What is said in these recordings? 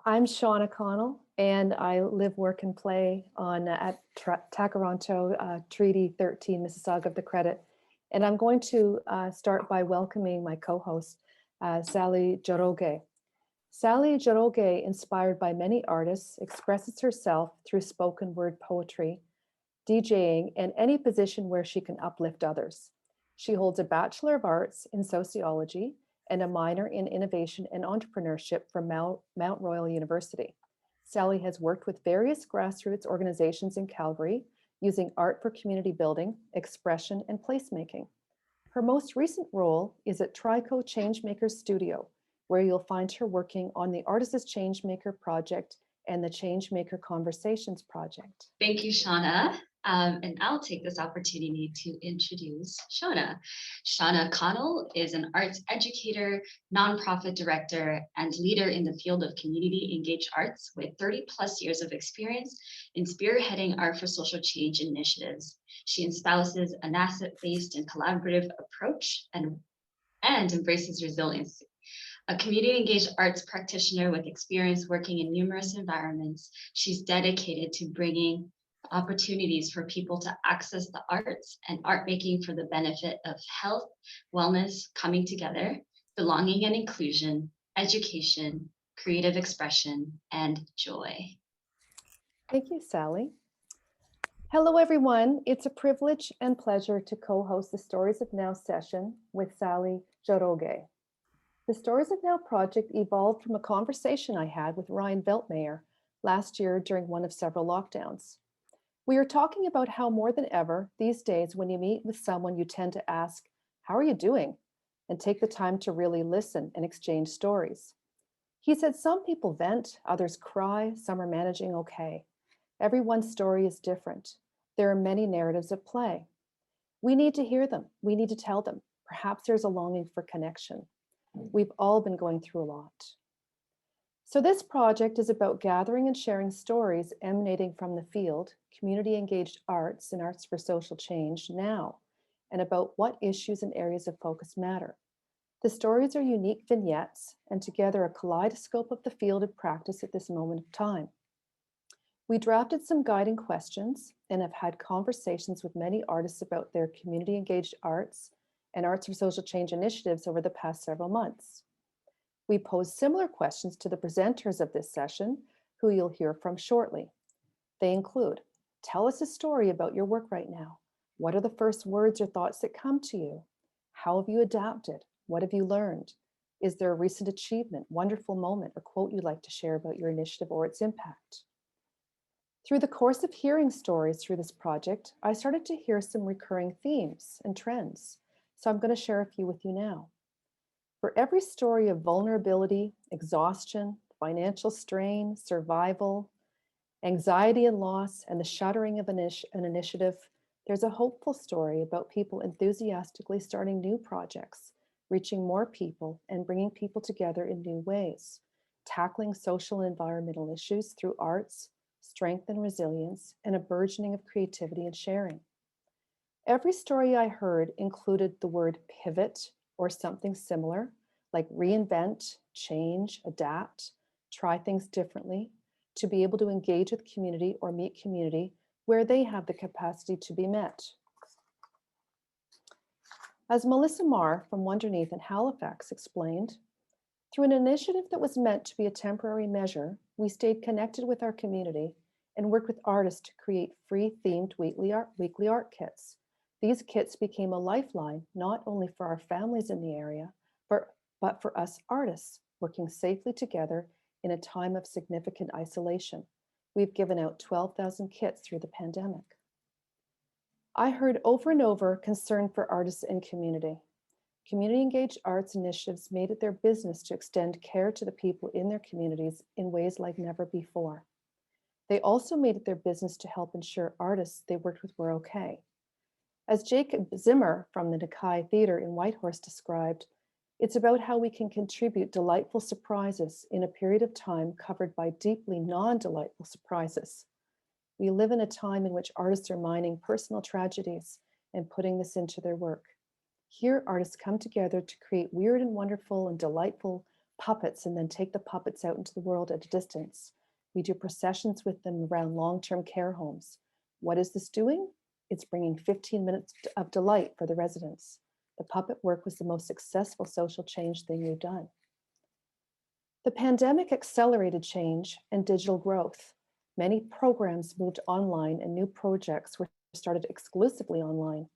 I'm Shauna Connell, and I live, work, and play on at Takaranto, Treaty 13, Mississauga of the Credit. And I'm going to start by welcoming my co-host, Sally Jaroge. Sally Jaroge, inspired by many artists, expresses herself through spoken word poetry, DJing, and any position where she can uplift others. She holds a Bachelor of Arts in Sociology and a minor in Innovation and Entrepreneurship from Mount Royal University. Sally has worked with various grassroots organizations in Calgary using art for community building, expression, and placemaking. Her most recent role is at Trico Changemakers Studio, where you'll find her working on the Artists Changemaker project and the Changemaker Conversations project. Thank you, Shauna. And I'll take this opportunity to introduce Shauna. Shauna Connell is an arts educator, nonprofit director, and leader in the field of community engaged arts with 30 plus years of experience in spearheading art for social change initiatives. She espouses an asset-based and collaborative approach and embraces resilience. A community engaged arts practitioner with experience working in numerous environments, she's dedicated to bringing opportunities for people to access the arts and art making for the benefit of health, wellness, coming together, belonging and inclusion, education, creative expression, and joy. Thank you, Sally. Hello, everyone. It's a privilege and pleasure to co-host the Stories of Now session with Sally Jaroge. The Stories of Now project evolved from a conversation I had with Ryan Veltmayer last year during one of several lockdowns. We are talking about how more than ever these days, when you meet with someone, you tend to ask, "How are you doing?" and take the time to really listen and exchange stories. He said some people vent, others cry, some are managing okay. Everyone's story is different. There are many narratives at play. We need to hear them. We need to tell them. Perhaps there's a longing for connection. We've all been going through a lot. So this project is about gathering and sharing stories emanating from the field, community engaged arts and arts for social change now, and about what issues and areas of focus matter. The stories are unique vignettes and together a kaleidoscope of the field of practice at this moment of time. We drafted some guiding questions and have had conversations with many artists about their community engaged arts and arts for social change initiatives over the past several months. We posed similar questions to the presenters of this session, who you'll hear from shortly. They include, tell us a story about your work right now. What are the first words or thoughts that come to you? How have you adapted? What have you learned? Is there a recent achievement, wonderful moment, or quote you'd like to share about your initiative or its impact? Through the course of hearing stories through this project, I started to hear some recurring themes and trends. So I'm going to share a few with you now. For every story of vulnerability, exhaustion, financial strain, survival, anxiety and loss, and the shuttering of an initiative, there's a hopeful story about people enthusiastically starting new projects, reaching more people and bringing people together in new ways, tackling social and environmental issues through arts, strength and resilience, and a burgeoning of creativity and sharing. Every story I heard included the word pivot or something similar, like reinvent, change, adapt, try things differently, to be able to engage with community or meet community where they have the capacity to be met. As Melissa Marr from Wonderneath in Halifax explained, through an initiative that was meant to be a temporary measure, we stayed connected with our community and worked with artists to create free themed weekly art kits. These kits became a lifeline, not only for our families in the area, but for us artists working safely together in a time of significant isolation. We've given out 12,000 kits through the pandemic. I heard over and over concern for artists and community. Community engaged arts initiatives made it their business to extend care to the people in their communities in ways like never before. They also made it their business to help ensure artists they worked with were okay. As Jacob Zimmer from the Nakai Theater in Whitehorse described, it's about how we can contribute delightful surprises in a period of time covered by deeply non-delightful surprises. We live in a time in which artists are mining personal tragedies and putting this into their work. Here, artists come together to create weird and wonderful and delightful puppets and then take the puppets out into the world at a distance. We do processions with them around long-term care homes. What is this doing? It's bringing 15 minutes of delight for the residents. The puppet work was the most successful social change thing we've done. The pandemic accelerated change and digital growth. Many programs moved online and new projects were started exclusively online.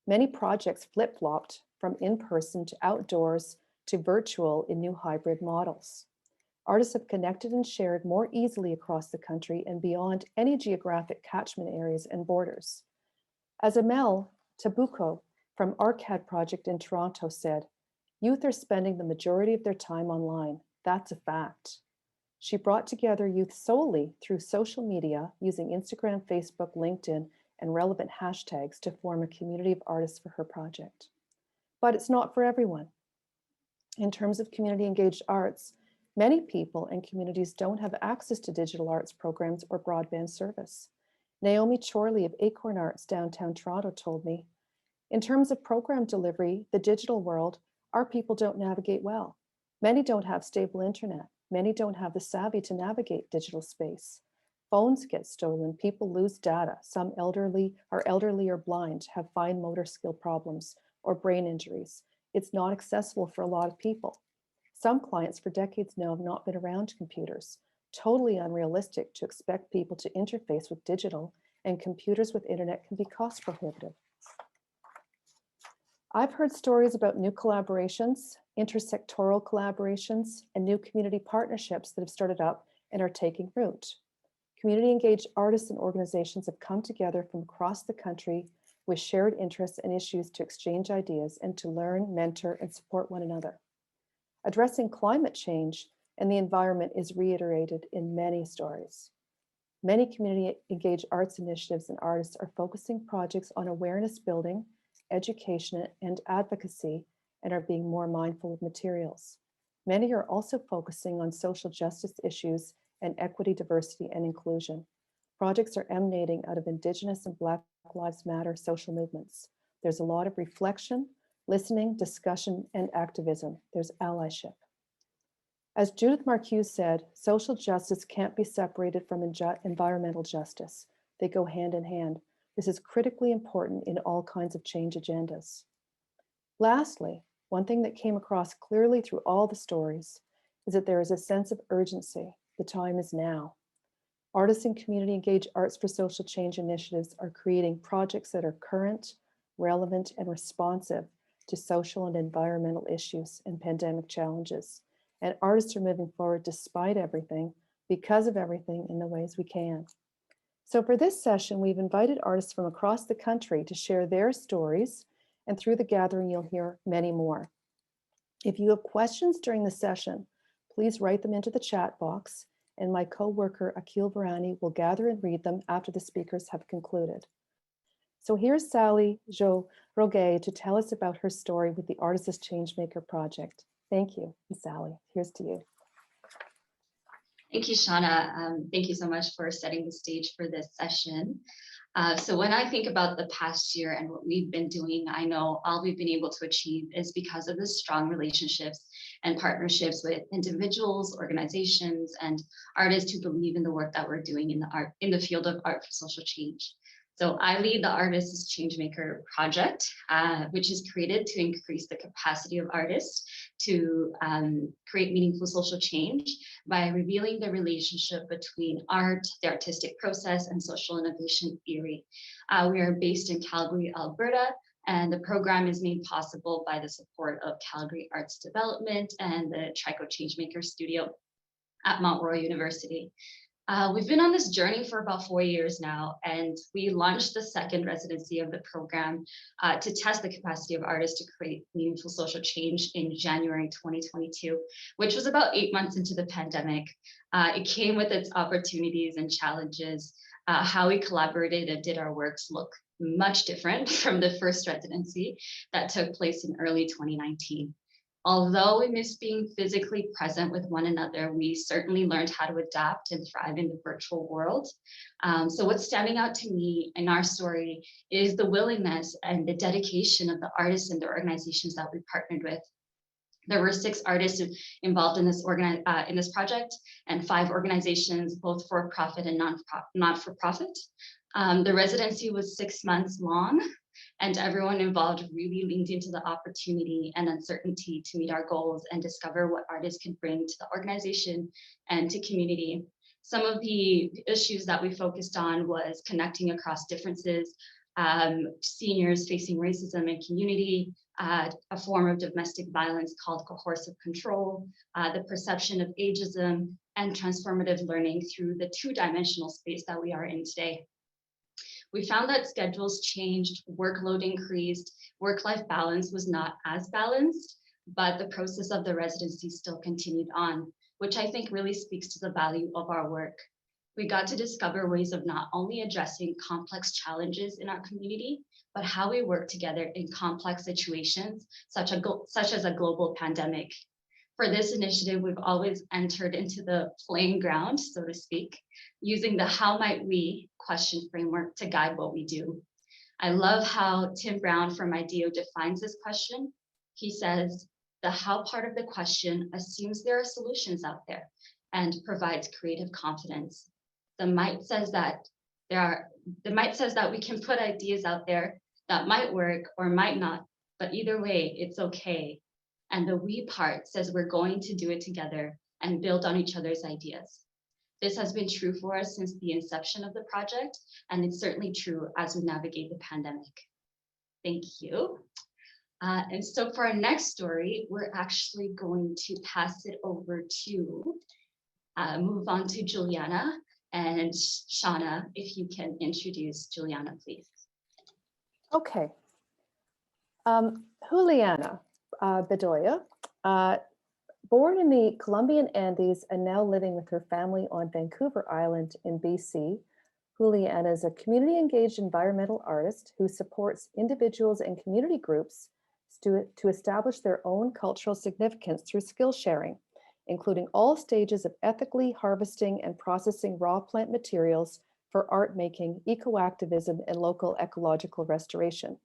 Many projects flip-flopped from in-person to outdoors to virtual in new hybrid models. Artists have connected and shared more easily across the country and beyond any geographic catchment areas and borders. As Amel Tabuko from ArCAD Project in Toronto said, "Youth are spending the majority of their time online. That's a fact." She brought together youth solely through social media using Instagram, Facebook, LinkedIn, and relevant hashtags to form a community of artists for her project. But it's not for everyone. In terms of community engaged arts, many people and communities don't have access to digital arts programs or broadband service. Naomi Chorley of Acorn Arts downtown Toronto told me, "In terms of program delivery, the digital world, our people don't navigate well. Many don't have stable internet. Many don't have the savvy to navigate digital space. Phones get stolen, people lose data. Some are elderly or blind, have fine motor skill problems or brain injuries. It's not accessible for a lot of people. Some clients for decades now have not been around computers. Totally unrealistic to expect people to interface with digital, and computers with internet can be cost prohibitive." I've heard stories about new collaborations, intersectoral collaborations, and new community partnerships that have started up and are taking root. Community engaged artists and organizations have come together from across the country with shared interests and issues to exchange ideas and to learn, mentor, and support one another. Addressing climate change and the environment is reiterated in many stories. Many community engaged arts initiatives and artists are focusing projects on awareness building, education, and advocacy, and are being more mindful of materials. Many are also focusing on social justice issues and equity, diversity, and inclusion. Projects are emanating out of Indigenous and Black Lives Matter social movements. There's a lot of reflection, listening, discussion, and activism. There's allyship. As Judith Marcuse said, social justice can't be separated from environmental justice. They go hand in hand. This is critically important in all kinds of change agendas. Lastly, one thing that came across clearly through all the stories is that there is a sense of urgency. The time is now. Artists and community engaged arts for social change initiatives are creating projects that are current, relevant, and responsive to social and environmental issues and pandemic challenges. And artists are moving forward despite everything, because of everything, in the ways we can. So for this session, we've invited artists from across the country to share their stories, and through the gathering, you'll hear many more. If you have questions during the session, please write them into the chat box, and my co-worker Akil Varani will gather and read them after the speakers have concluded. So here's Sally Jo Roguet to tell us about her story with the Artists as Changemaker project. Thank you, and Sally, here's to you. Thank you, Shauna. Thank you so much for setting the stage for this session. So when I think about the past year and what we've been doing, I know all we've been able to achieve is because of the strong relationships and partnerships with individuals, organizations, and artists who believe in the work that we're doing in the field of art for social change. So I lead the Artists as Changemaker project, which is created to increase the capacity of artists to create meaningful social change by revealing the relationship between art, the artistic process, and social innovation theory. We are based in Calgary, Alberta, and the program is made possible by the support of Calgary Arts Development and the Trico Changemaker Studio at Mount Royal University. We've been on this journey for about 4 years now, and we launched the second residency of the program to test the capacity of artists to create meaningful social change in January 2022, which was about 8 months into the pandemic. It came with its opportunities and challenges. How we collaborated and did our works look much different from the first residency that took place in early 2019. Although we miss being physically present with one another, we certainly learned how to adapt and thrive in the virtual world. So what's standing out to me in our story is the willingness and the dedication of the artists and the organizations that we partnered with There were 6 artists involved in this project, and 5 organizations, both for profit and not for profit. The residency was 6 months long, and everyone involved really leaned into the opportunity and uncertainty to meet our goals and discover what artists could bring to the organization and to community. Some of the issues that we focused on was connecting across differences, seniors facing racism in community, a form of domestic violence called coercive control, the perception of ageism, and transformative learning through the 2-dimensional space that we are in today. We found that schedules changed, workload increased, work-life balance was not as balanced, but the process of the residency still continued on, which I think really speaks to the value of our work. We got to discover ways of not only addressing complex challenges in our community, but how we work together in complex situations, such as a global pandemic. For this initiative, we've always entered into the playing ground, so to speak, using the how might we question framework to guide what we do. I love how Tim Brown from IDEO defines this question. He says, the how part of the question assumes there are solutions out there and provides creative confidence. The might says that we can put ideas out there that might work or might not, but either way, it's okay. And the we part says we're going to do it together and build on each other's ideas. This has been true for us since the inception of the project, and it's certainly true as we navigate the pandemic. Thank you. And so for our next story, we're actually going to pass it over to, move on to Juliana. And Shauna, if you can introduce Juliana, please. Okay. Juliana Bedoya, born in the Colombian Andes and now living with her family on Vancouver Island in BC, Juliana is a community-engaged environmental artist who supports individuals and community groups to establish their own cultural significance through skill sharing, including all stages of ethically harvesting and processing raw plant materials for art making, eco-activism, and local ecological restoration.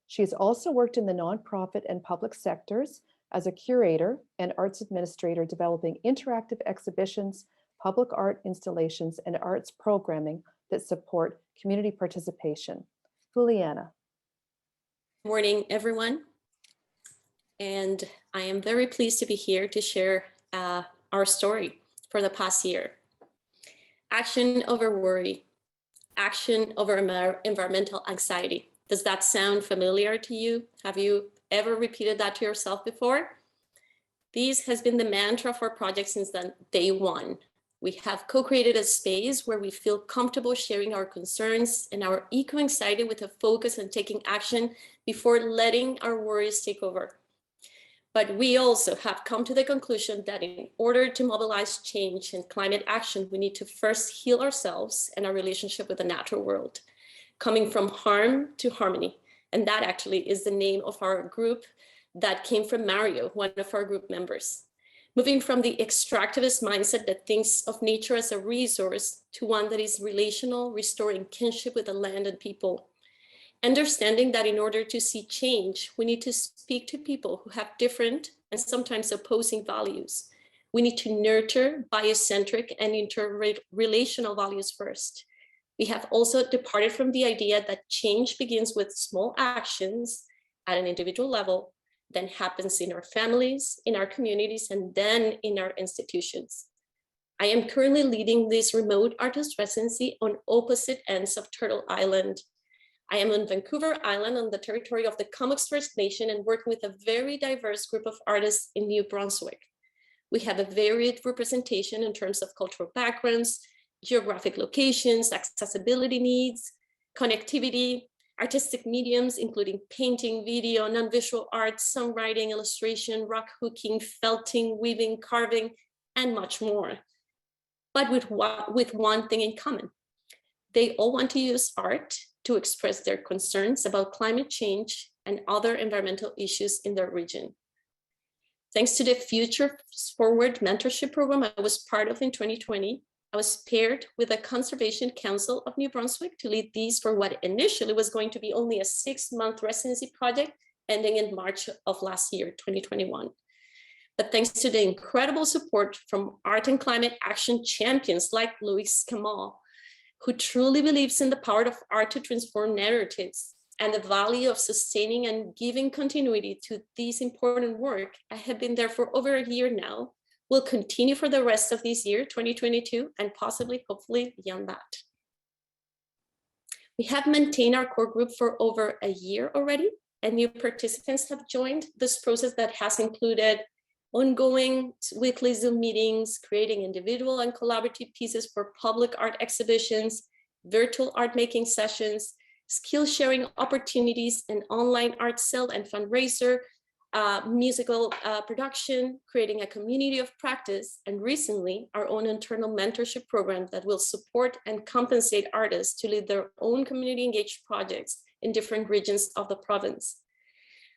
She has also worked in the nonprofit and public sectors as a curator and arts administrator, developing interactive exhibitions, public art installations, and arts programming that support community participation. Juliana. Good morning, everyone. And I am very pleased to be here to share our story for the past year. Action over worry, action over environmental anxiety. Does that sound familiar to you? Have you ever repeated that to yourself before? This has been the mantra of our project since day one. We have co-created a space where we feel comfortable sharing our concerns and our eco-anxiety with a focus on taking action before letting our worries take over. But we also have come to the conclusion that in order to mobilize change and climate action, we need to first heal ourselves and our relationship with the natural world, coming from harm to harmony. And that actually is the name of our group that came from Mario, one of our group members. Moving from the extractivist mindset that thinks of nature as a resource to one that is relational, restoring kinship with the land and people. Understanding that in order to see change, we need to speak to people who have different and sometimes opposing values. We need to nurture biocentric and interrelational values first. We have also departed from the idea that change begins with small actions at an individual level, then happens in our families, in our communities, and then in our institutions. I am currently leading this remote artist residency on opposite ends of Turtle Island. I am on Vancouver Island on the territory of the Comox First Nation and working with a very diverse group of artists in New Brunswick. We have a varied representation in terms of cultural backgrounds, geographic locations, accessibility needs, connectivity, artistic mediums, including painting, video, non-visual art, songwriting, illustration, rock hooking, felting, weaving, carving, and much more. But with one thing in common. They all want to use art to express their concerns about climate change and other environmental issues in their region. Thanks to the Future Forward mentorship program I was part of in 2020, I was paired with the Conservation Council of New Brunswick to lead these for what initially was going to be only a 6-month residency project ending in March of last year, 2021. But thanks to the incredible support from art and climate action champions like Luis Kamal, who truly believes in the power of art to transform narratives and the value of sustaining and giving continuity to this important work, I have been there for over a year now, will continue for the rest of this year, 2022, and possibly, hopefully, beyond that. We have maintained our core group for over a year already, and new participants have joined this process that has included ongoing weekly Zoom meetings, creating individual and collaborative pieces for public art exhibitions, virtual art making sessions, skill sharing opportunities, and online art sale and fundraiser, musical production, creating a community of practice, and recently our own internal mentorship program that will support and compensate artists to lead their own community engaged projects in different regions of the province.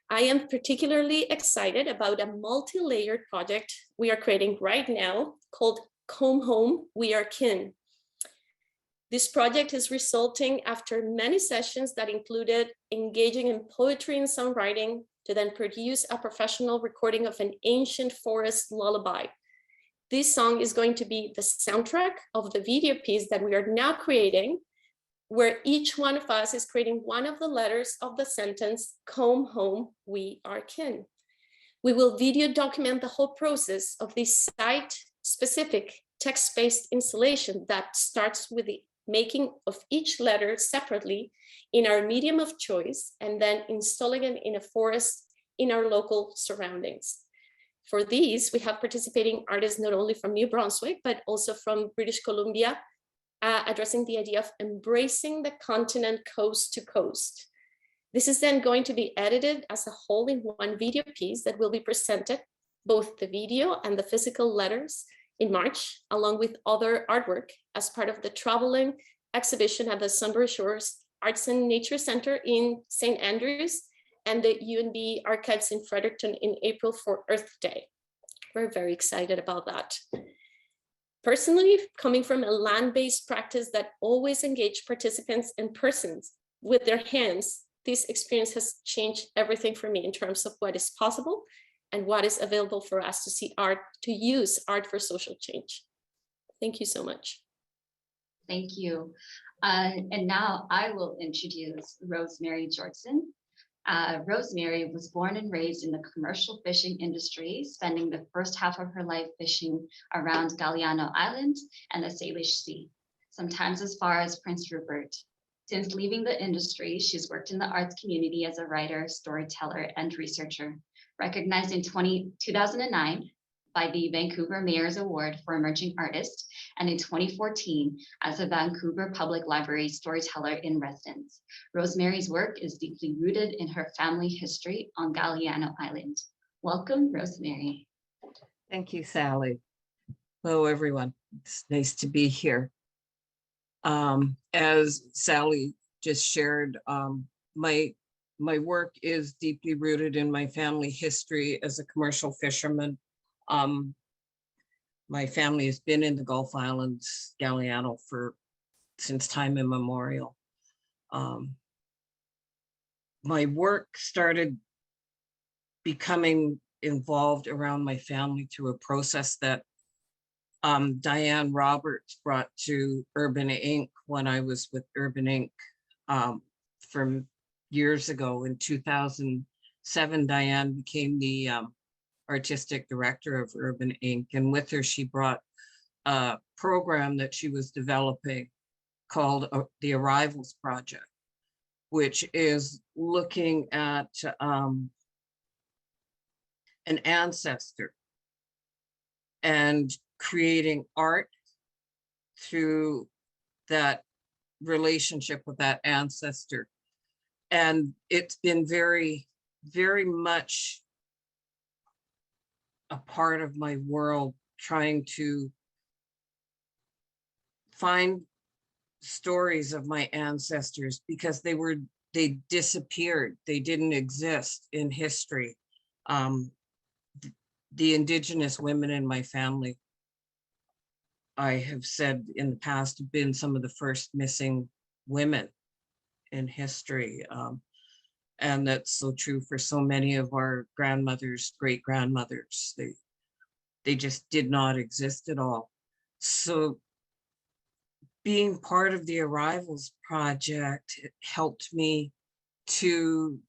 I am particularly excited about a multi-layered project we are creating right now called Come Home, We Are Kin. This project is resulting after many sessions that included engaging in poetry and songwriting to then produce a professional recording of an ancient forest lullaby. This song is going to be the soundtrack of the video piece that we are now creating, where each one of us is creating one of the letters of the sentence, "Come home, we are kin." We will video document the whole process of this site-specific text-based installation that starts with the making of each letter separately in our medium of choice, and then installing it in a forest in our local surroundings. For these, we have participating artists not only from New Brunswick, but also from British Columbia, addressing the idea of embracing the continent coast to coast. This is then going to be edited as a whole in one video piece that will be presented, both the video and the physical letters, in March, along with other artwork as part of the traveling exhibition at the Sunbury Shores Arts and Nature Center in St. Andrews and the UNB Archives in Fredericton in April for Earth Day. We're very excited about that. Personally, coming from a land-based practice that always engaged participants in persons with their hands, this experience has changed everything for me in terms of what is possible and what is available for us to see art, to use art for social change. Thank you so much. Thank you. And now I will introduce Rosemary Jortson. Rosemary was born and raised in the commercial fishing industry, spending the first half of her life fishing around Galiano Island and the Salish Sea, sometimes as far as Prince Rupert. Since leaving the industry, she's worked in the arts community as a writer, storyteller, and researcher, recognized in 2009 by the Vancouver Mayor's Award for Emerging Artist, and in 2014 as a Vancouver Public Library storyteller in residence. Rosemary's work is deeply rooted in her family history on Galiano Island. Welcome, Rosemary. Thank you, Sally. Hello, everyone. It's nice to be here. As Sally just shared, my work is deeply rooted in my family history as a commercial fisherman. My family has been in the Gulf Islands, Galiano, since time immemorial. My work started becoming involved around my family through a process that Diane Roberts brought to Urban Inc. when I was with Urban Inc. From years ago. In 2007, Diane became the artistic director of Urban Inc. And with her, she brought a program that she was developing called the Arrivals Project, which is looking at an ancestor and creating art through that relationship with that ancestor. And it's been very, very much a part of my world, trying to find stories of my ancestors, because they disappeared. They didn't exist in history. The Indigenous women in my family, I have said in the past, have been some of the first missing women in history. And that's so true for so many of our grandmothers, great grandmothers. They just did not exist at all. So being part of the Arrivals project helped me to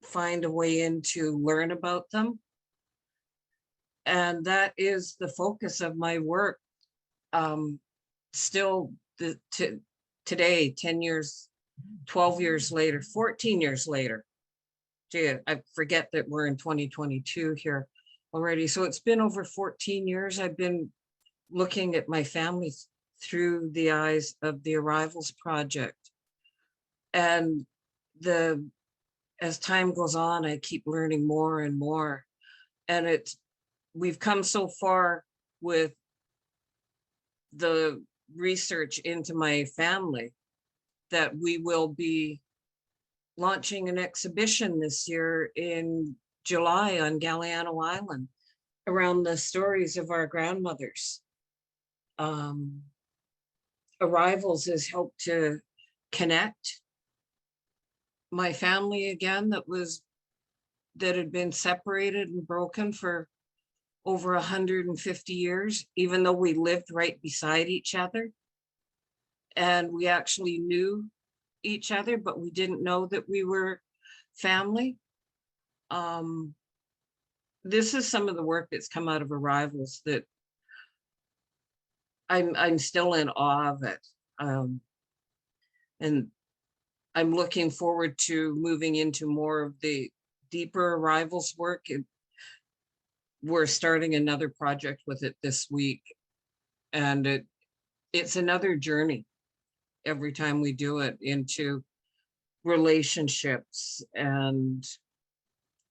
find a way in to learn about them. And that is the focus of my work. Still today, 10 years, 12 years later, 14 years later. Gee, I forget that we're in 2022 here already. So it's been over 14 years. I've been looking at my family through the eyes of the Arrivals project. And as time goes on, I keep learning more and more. And we've come so far with the research into my family that we will be launching an exhibition this year in July on Galliano Island around the stories of our grandmothers. Arrivals has helped to connect my family again that had been separated and broken for over 150 years, even though we lived right beside each other. And we actually knew each other, but we didn't know that we were family. This is some of the work that's come out of Arrivals that I'm still in awe of it. And I'm looking forward to moving into more of the deeper Arrivals work. We're starting another project with it this week, and it's another journey every time we do it into relationships and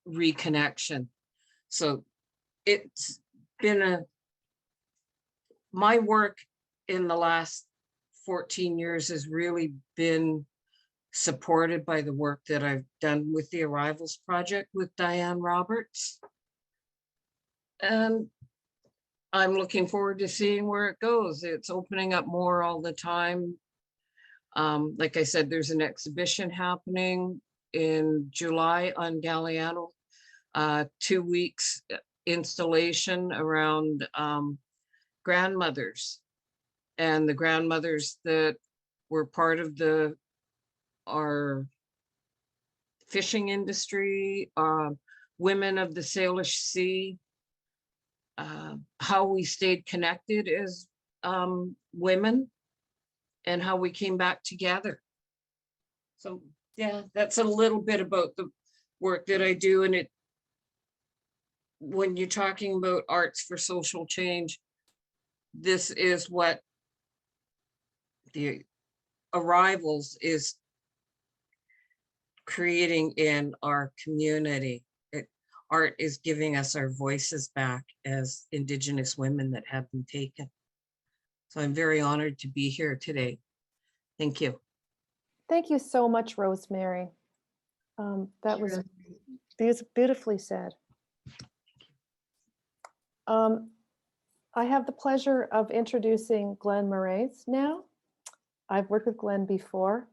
reconnection. So it's been my work in the last 14 years has really been supported by the work that I've done with the Arrivals project with Diane Roberts. And I'm looking forward to seeing where it goes. It's opening up more all the time. Like I said, there's an exhibition happening in July on Galliano, 2 weeks installation around grandmothers, and the grandmothers that were part of our fishing industry, women of the Salish Sea, how we stayed connected as women, and how we came back together. So yeah, that's a little bit about the work that I do. And when you're talking about arts for social change, this is what the Arrivals is creating in our community. Art is giving us our voices back as Indigenous women that have been taken. So I'm very honored to be here today. Thank you. Thank you so much, Rosemary. That was beautifully said. I have the pleasure of introducing Glenn Moraes now. I've worked with Glenn before.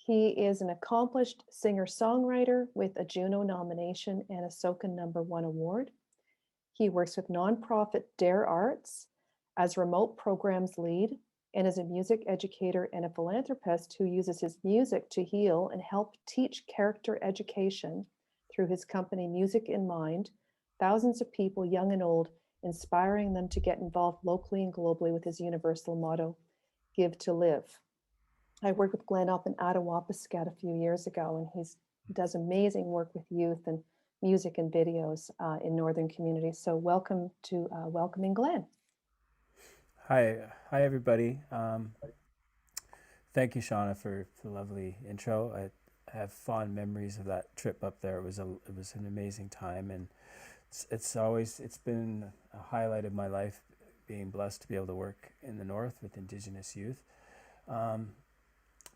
He is an accomplished singer-songwriter with a Juno nomination and a SOCA #1 award. He works with nonprofit Dare Arts as remote programs lead and is a music educator and a philanthropist who uses his music to heal and help teach character education through his company Music in Mind, thousands of people, young and old, inspiring them to get involved locally and globally with his universal motto, give to live. I worked with Glenn up in Attawapiskat a few years ago, and he does amazing work with youth and music and videos in Northern communities. So welcome to welcoming Glenn. Hi everybody. Thank you, Shauna, for the lovely intro. I have fond memories of that trip up there. It was an amazing time, and it's been a highlight of my life, being blessed to be able to work in the North with Indigenous youth.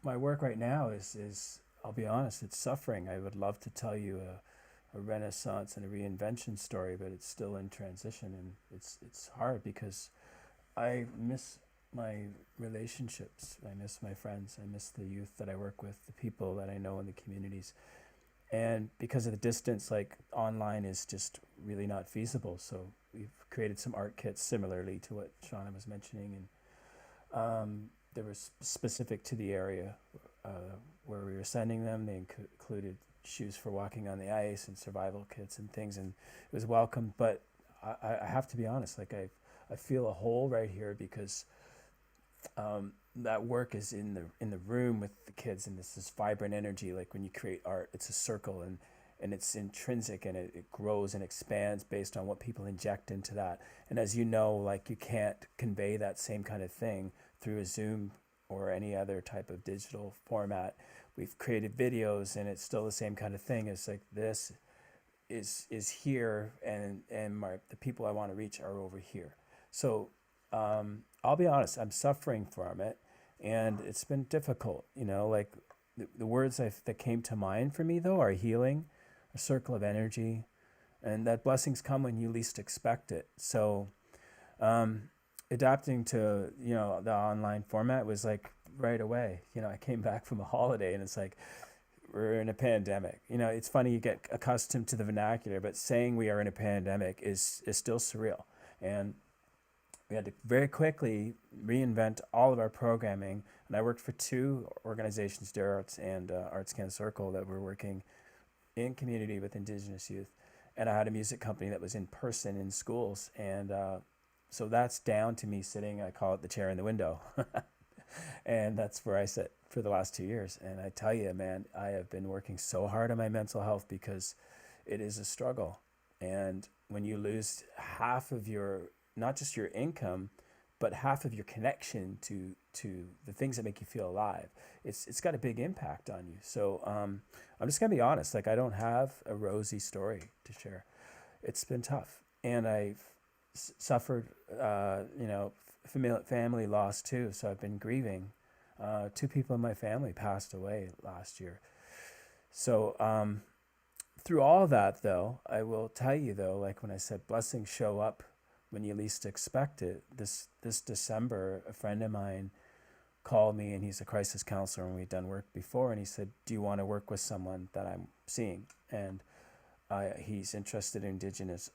My work right now is, I'll be honest, it's suffering. I would love to tell you a renaissance and a reinvention story, but it's still in transition, and it's hard because I miss my relationships. I miss my friends. I miss the youth that I work with, the people that I know in the communities. And because of the distance, like online is just really not feasible. So we've created some art kits similarly to what Shauna was mentioning, and they were specific to the area where we were sending them. They included shoes for walking on the ice and survival kits and things, and it was welcome. But I have to be honest, like I feel a hole right here because that work is in the room with the kids, and this vibrant energy. Like when you create art, it's a circle, and it's intrinsic, and it grows and expands based on what people inject into that. And as you know, like you can't convey that same kind of thing through a Zoom or any other type of digital format. We've created videos, and it's still the same kind of thing. It's like this is here, and the people I want to reach are over here. So I'll be honest, I'm suffering from it, and it's been difficult. Like the words that came to mind for me though are healing, a circle of energy, and that blessings come when you least expect it. So adapting to the online format was like right away. I came back from a holiday, and it's like we're in a pandemic. It's funny, you get accustomed to the vernacular, but saying we are in a pandemic is still surreal. And we had to very quickly reinvent all of our programming. And I worked for two organizations, Dare Arts and ArtScan Circle, that were working in community with Indigenous youth. And I had a music company that was in person in schools. And so that's down to me sitting, I call it the chair in the window. And that's where I sit for the last 2 years. And I tell you, man, I have been working so hard on my mental health because it is a struggle. And when you lose half of your, not just your income, but half of your connection to the things that make you feel alive, it's got a big impact on you. So I'm just gonna be honest, like I don't have a rosy story to share. It's been tough, and I've suffered, family loss too. So I've been grieving. Two people in my family passed away last year. So through all that though, I will tell you though, like when I said blessings show up when you least expect it, this December, a friend of mine called me, and he's a crisis counselor, and we'd done work before, and he said, do you want to work with someone that I'm seeing? And he's interested in Indigenous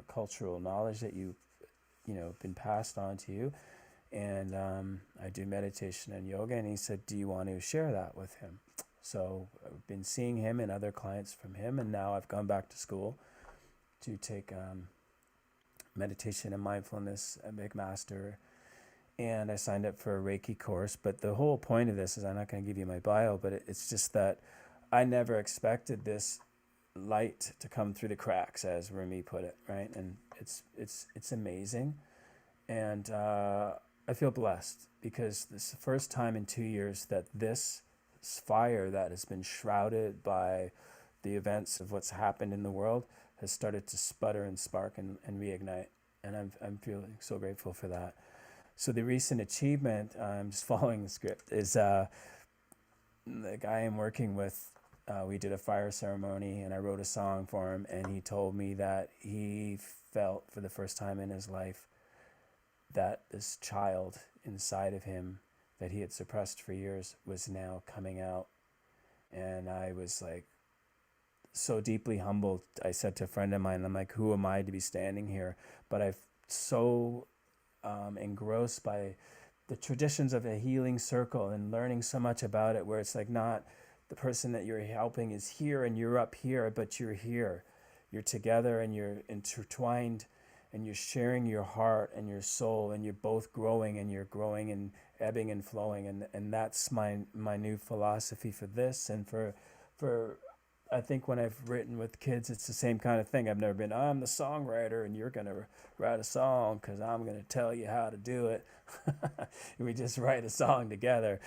cultural knowledge that you've been passed on to you, and I do meditation and yoga, and he said, do you want to share that with him? So I've been seeing him and other clients from him, and now I've gone back to school to take meditation and mindfulness, a big master, and I signed up for a Reiki course. But the whole point of this is, I'm not going to give you my bio, but it's just that I never expected this light to come through the cracks, as Rumi put it, right? And it's amazing, and I feel blessed because this is the first time in 2 years that this fire that has been shrouded by the events of what's happened in the world has started to sputter and spark and reignite, and I'm feeling so grateful for that. So the recent achievement, I'm just following the script, is the guy I'm working with. We did a fire ceremony, and I wrote a song for him, and he told me that he felt for the first time in his life that this child inside of him that he had suppressed for years was now coming out. And I was like, so deeply humbled. I said to a friend of mine, I'm like, who am I to be standing here? But I've so engrossed by the traditions of a healing circle and learning so much about it, where it's like not the person that you're helping is here and you're up here, but you're here. You're together and you're intertwined, and you're sharing your heart and your soul, and you're both growing, and you're growing and ebbing and flowing. And that's my new philosophy for this, and for I think when I've written with kids, it's the same kind of thing. I've never been, I'm the songwriter and you're going to write a song because I'm going to tell you how to do it. We just write a song together.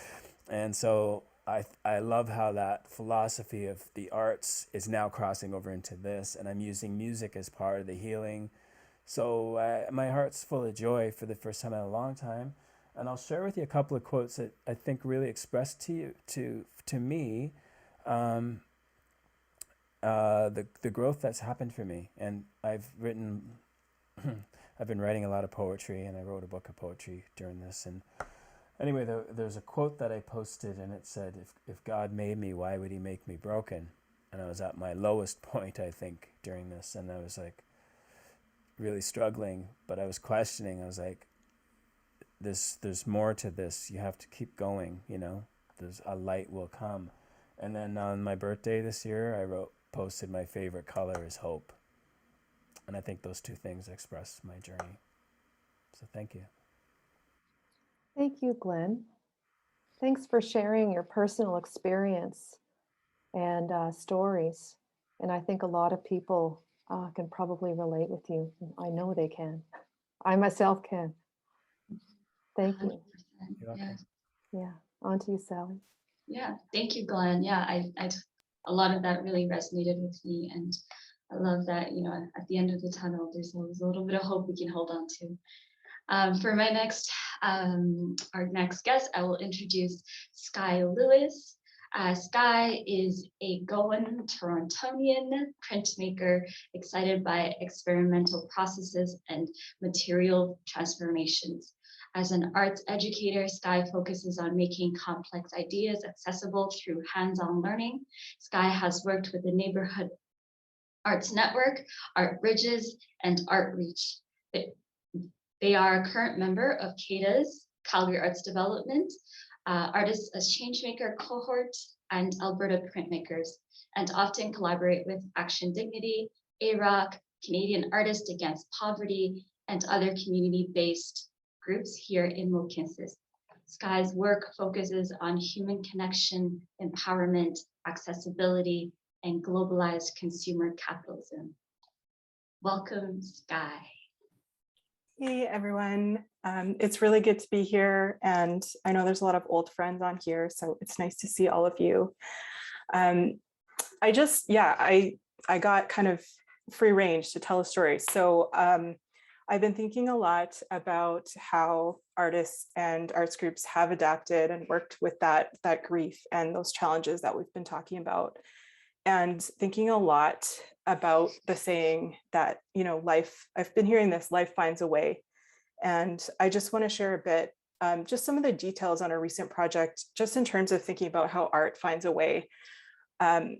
And so I love how that philosophy of the arts is now crossing over into this, and I'm using music as part of the healing. So my heart's full of joy for the first time in a long time. And I'll share with you a couple of quotes that I think really express to me the growth that's happened for me. And I've been writing a lot of poetry, and I wrote a book of poetry during this. And Anyway, there's a quote that I posted, and it said, if God made me, why would he make me broken? And I was at my lowest point, I think, during this, and I was like really struggling, but I was questioning. I was like, there's more to this. You have to keep going, you know, there's a light will come. And then on my birthday this year, I posted my favorite color is hope. And I think those two things express my journey. So thank you. Thank you, Glenn. Thanks for sharing your personal experience and stories. And I think a lot of people can probably relate with you. I know they can. I myself can. Thank you. 100%. You're Yeah. welcome. Yeah. On to you, Sally. Yeah, thank you, Glenn. Yeah, a lot of that really resonated with me, and I love that, you know, at the end of the tunnel, there's always a little bit of hope we can hold on to. For my our next guest, I will introduce Sky Lewis. Sky is a Goan Torontonian printmaker excited by experimental processes and material transformations. As an arts educator, Sky focuses on making complex ideas accessible through hands-on learning. Sky has worked with the Neighborhood Arts Network, Art Bridges, and Art Reach. They are a current member of CADA's Calgary Arts Development, Artists as Changemaker cohort, and Alberta Printmakers, and often collaborate with Action Dignity, AROC, Canadian Artists Against Poverty, and other community-based groups here in Mohkinstsis. Sky's work focuses on human connection, empowerment, accessibility, and globalized consumer capitalism. Welcome, Sky. Hey everyone, it's really good to be here, and I know there's a lot of old friends on here, so it's nice to see all of you. I got kind of free range to tell a story. So I've been thinking a lot about how artists and arts groups have adapted and worked with that grief and those challenges that we've been talking about, and thinking a lot about the saying that, you know, I've been hearing this, life finds a way. And I just want to share a bit, just some of the details on a recent project, just in terms of thinking about how art finds a way.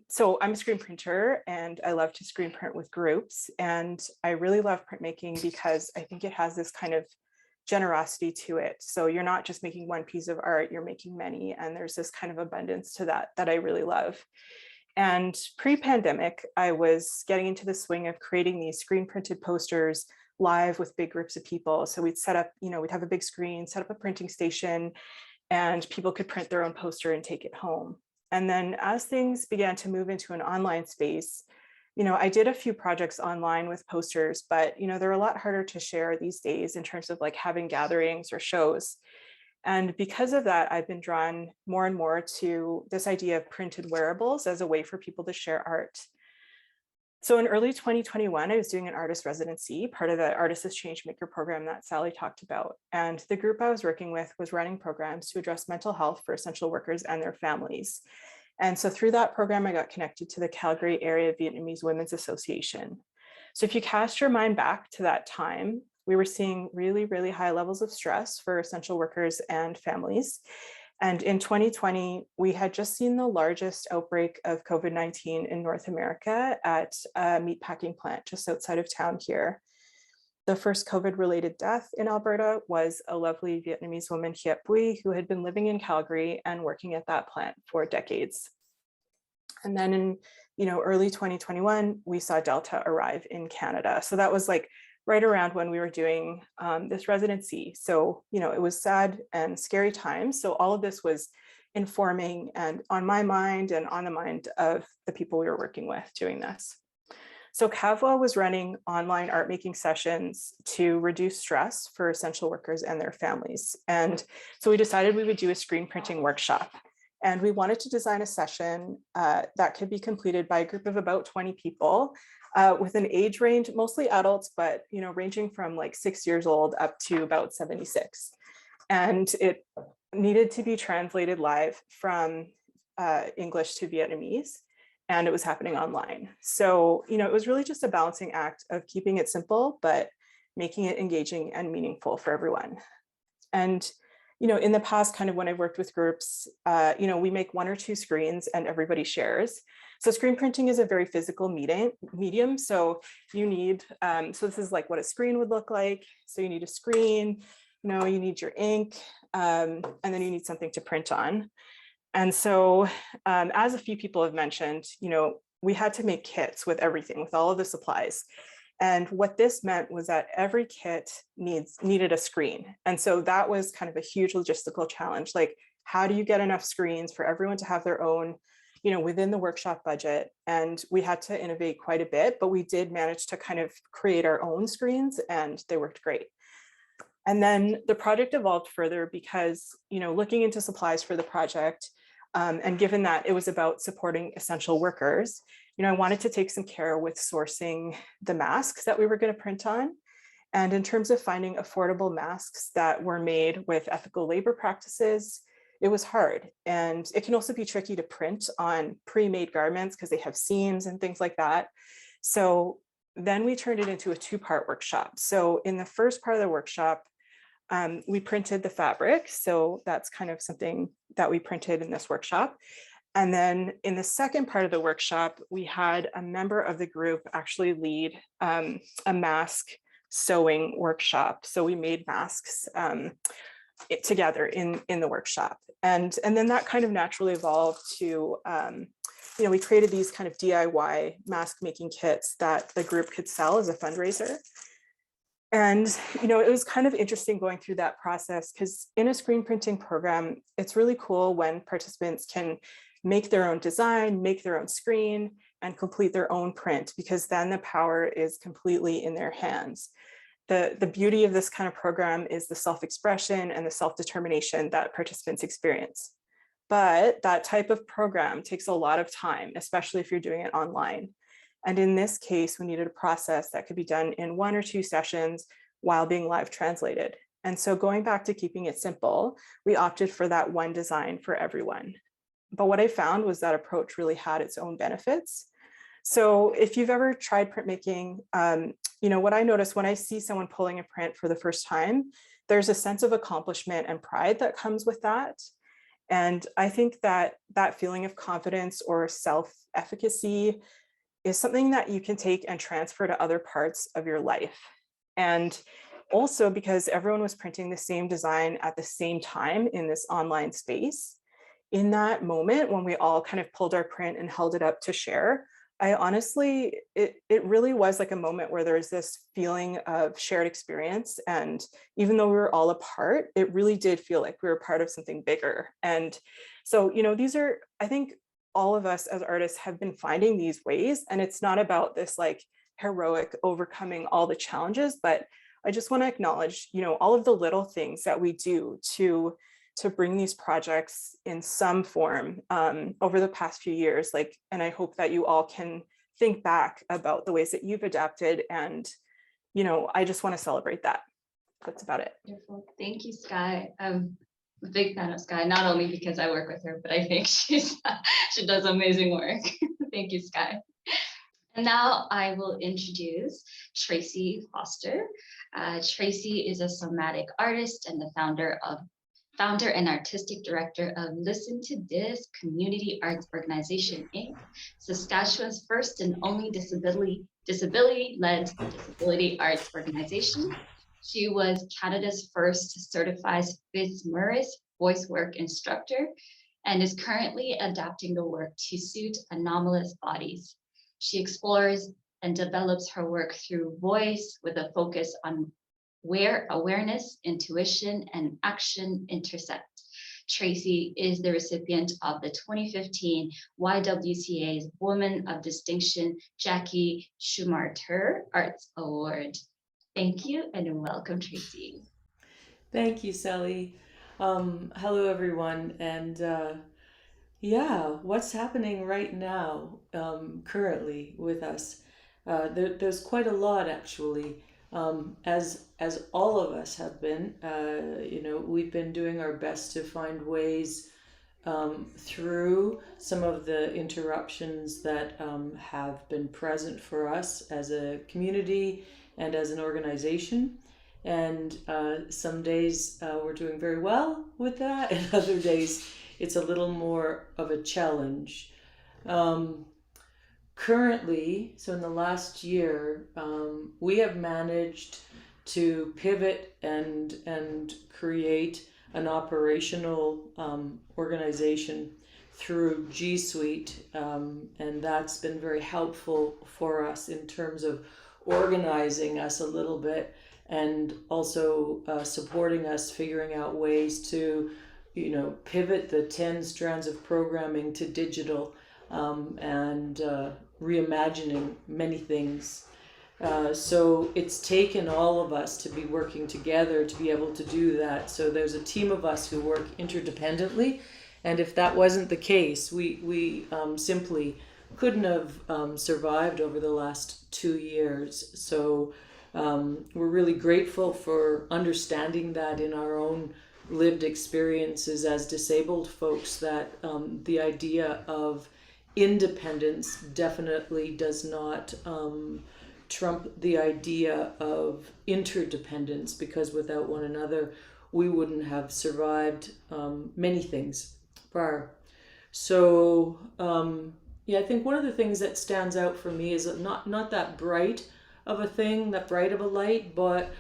So I'm a screen printer, and I love to screen print with groups. And I really love printmaking because I think it has this kind of generosity to it. So you're not just making one piece of art, you're making many. And there's this kind of abundance to that I really love. And pre-pandemic, I was getting into the swing of creating these screen printed posters live with big groups of people. So we'd set up, you know, we'd have a big screen, set up a printing station, and people could print their own poster and take it home. And then as things began to move into an online space, you know, I did a few projects online with posters, but, you know, they're a lot harder to share these days in terms of like having gatherings or shows. And because of that, I've been drawn more and more to this idea of printed wearables as a way for people to share art. So in early 2021, I was doing an artist residency, part of the Artists as Changemaker program that Sally talked about. And the group I was working with was running programs to address mental health for essential workers and their families. And so through that program, I got connected to the Calgary Area Vietnamese Women's Association. So if you cast your mind back to that time, we were seeing really, really high levels of stress for essential workers and families. And in 2020, we had just seen the largest outbreak of COVID-19 in North America at a meatpacking plant just outside of town here. The first COVID-related death in Alberta was a lovely Vietnamese woman, Hiep Bui, who had been living in Calgary and working at that plant for decades. And then in, you know, early 2021, we saw Delta arrive in Canada. So that was like right around when we were doing this residency. So, you know, it was sad and scary times. So all of this was informing and on my mind and on the mind of the people we were working with doing this. So CAVWA was running online art making sessions to reduce stress for essential workers and their families. And so we decided we would do a screen printing workshop. And we wanted to design a session that could be completed by a group of about 20 people with an age range, mostly adults, but, you know, ranging from like 6 years old up to about 76. And it needed to be translated live from English to Vietnamese, and it was happening online. So, you know, it was really just a balancing act of keeping it simple, but making it engaging and meaningful for everyone. And in the past, kind of when I've worked with groups, we make 1 or 2 screens and everybody shares. So screen printing is a very physical medium. So you need, so this is like what a screen would look like. So you need a screen, you need your ink, and then you need something to print on. And so as a few people have mentioned, we had to make kits with everything, with all of the supplies. And what this meant was that every kit needed a screen. And so that was kind of a huge logistical challenge. Like, how do you get enough screens for everyone to have their own, within the workshop budget? And we had to innovate quite a bit, but we did manage to kind of create our own screens, and they worked great. And then the project evolved further because, looking into supplies for the project, and given that it was about supporting essential workers, I wanted to take some care with sourcing the masks that we were going to print on. And in terms of finding affordable masks that were made with ethical labor practices, it was hard. And it can also be tricky to print on pre-made garments because they have seams and things like that. So then we turned it into a 2-part workshop. So in the first part of the workshop, we printed the fabric. So that's kind of something that we printed in this workshop. And then in the second part of the workshop, we had a member of the group actually lead a mask sewing workshop. So we made masks together in the workshop. And then that kind of naturally evolved to, we created these kind of DIY mask making kits that the group could sell as a fundraiser. And, it was kind of interesting going through that process because in a screen printing program, it's really cool when participants can make their own design, make their own screen, and complete their own print, because then the power is completely in their hands. The beauty of this kind of program is the self-expression and the self-determination that participants experience. But that type of program takes a lot of time, especially if you're doing it online. And in this case, we needed a process that could be done in 1 or 2 sessions while being live translated. And so going back to keeping it simple, we opted for that one design for everyone. But what I found was that approach really had its own benefits. So if you've ever tried printmaking, what I notice when I see someone pulling a print for the first time, there's a sense of accomplishment and pride that comes with that. And I think that that feeling of confidence or self-efficacy is something that you can take and transfer to other parts of your life. And also because everyone was printing the same design at the same time in this online space, in that moment when we all kind of pulled our print and held it up to share, I honestly, it really was like a moment where there was this feeling of shared experience. And even though we were all apart, it really did feel like we were part of something bigger. And so, these are, I think all of us as artists have been finding these ways, and it's not about this like heroic overcoming all the challenges, but I just want to acknowledge, all of the little things that we do to bring these projects in some form over the past few years. And I hope that you all can think back about the ways that you've adapted. And, I just want to celebrate that. That's about it. Wonderful. Thank you, Sky. I'm a big fan of Sky, not only because I work with her, but I think she does amazing work. Thank you, Sky. And now I will introduce Tracy Foster. Tracy is a somatic artist and the founder and artistic director of Listen to This Community Arts Organization, Inc., Saskatchewan's first and only disability-led disability arts organization. She was Canada's first certified Fitzmaurice voice work instructor and is currently adapting the work to suit anomalous bodies. She explores and develops her work through voice with a focus on where awareness, intuition, and action intersect. Tracy is the recipient of the 2015 YWCA's Woman of Distinction Jackie Schumacher Arts Award. Thank you and welcome, Tracy. Thank you, Sally. Hello, everyone. And what's happening right now currently with us? There's quite a lot, actually. As all of us have been, we've been doing our best to find ways through some of the interruptions that have been present for us as a community and as an organization. And some days we're doing very well with that, and other days it's a little more of a challenge. Currently, so in the last year, we have managed to pivot and create an operational organization through G Suite, and that's been very helpful for us in terms of organizing us a little bit, and also supporting us figuring out ways to, pivot the 10 strands of programming to digital, and reimagining many things. So it's taken all of us to be working together to be able to do that. So there's a team of us who work interdependently, and if that wasn't the case, we simply couldn't have survived over the last 2 years. So we're really grateful for understanding that in our own lived experiences as disabled folks, that the idea of independence definitely does not trump the idea of interdependence, because without one another we wouldn't have survived many things prior. So I think one of the things that stands out for me is not that bright of a thing, that bright of a light, but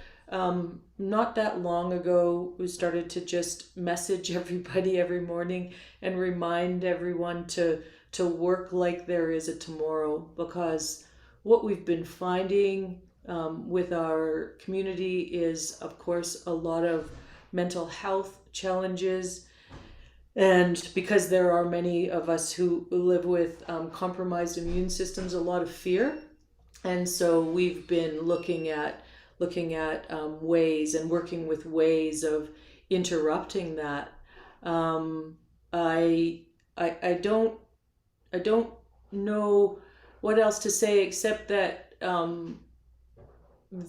not that long ago we started to just message everybody every morning and remind everyone to work like there is a tomorrow, because what we've been finding with our community is, of course, a lot of mental health challenges. And because there are many of us who live with compromised immune systems, a lot of fear. And so we've been looking at ways and working with ways of interrupting that. I don't know what else to say, except that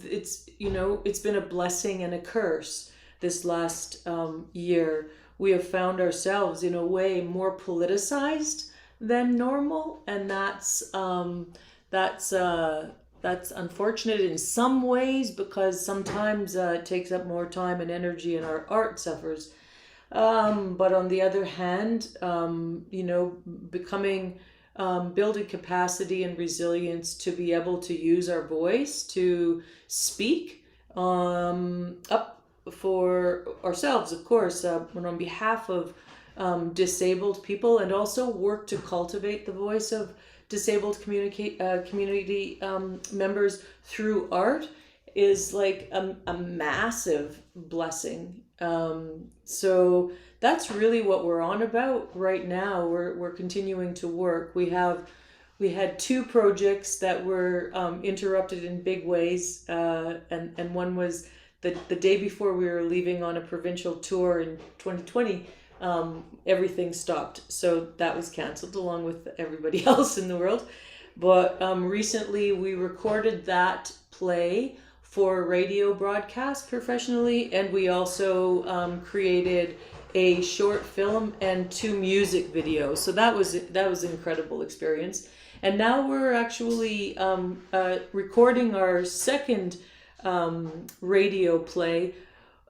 it's been a blessing and a curse this last year. We have found ourselves in a way more politicized than normal, and that's unfortunate in some ways, because sometimes it takes up more time and energy and our art suffers. But on the other hand, building capacity and resilience to be able to use our voice to speak up for ourselves, of course, and on behalf of disabled people, and also work to cultivate the voice of disabled community members through art is like a massive blessing. So that's really what we're on about right now. We're continuing to work. We had 2 projects that were interrupted in big ways, and one was the day before we were leaving on a provincial tour in 2020. Everything stopped, so that was canceled along with everybody else in the world. But recently we recorded that play for radio broadcast professionally, and we also created a short film and 2 music videos. So that was an incredible experience. And now we're actually recording our second radio play.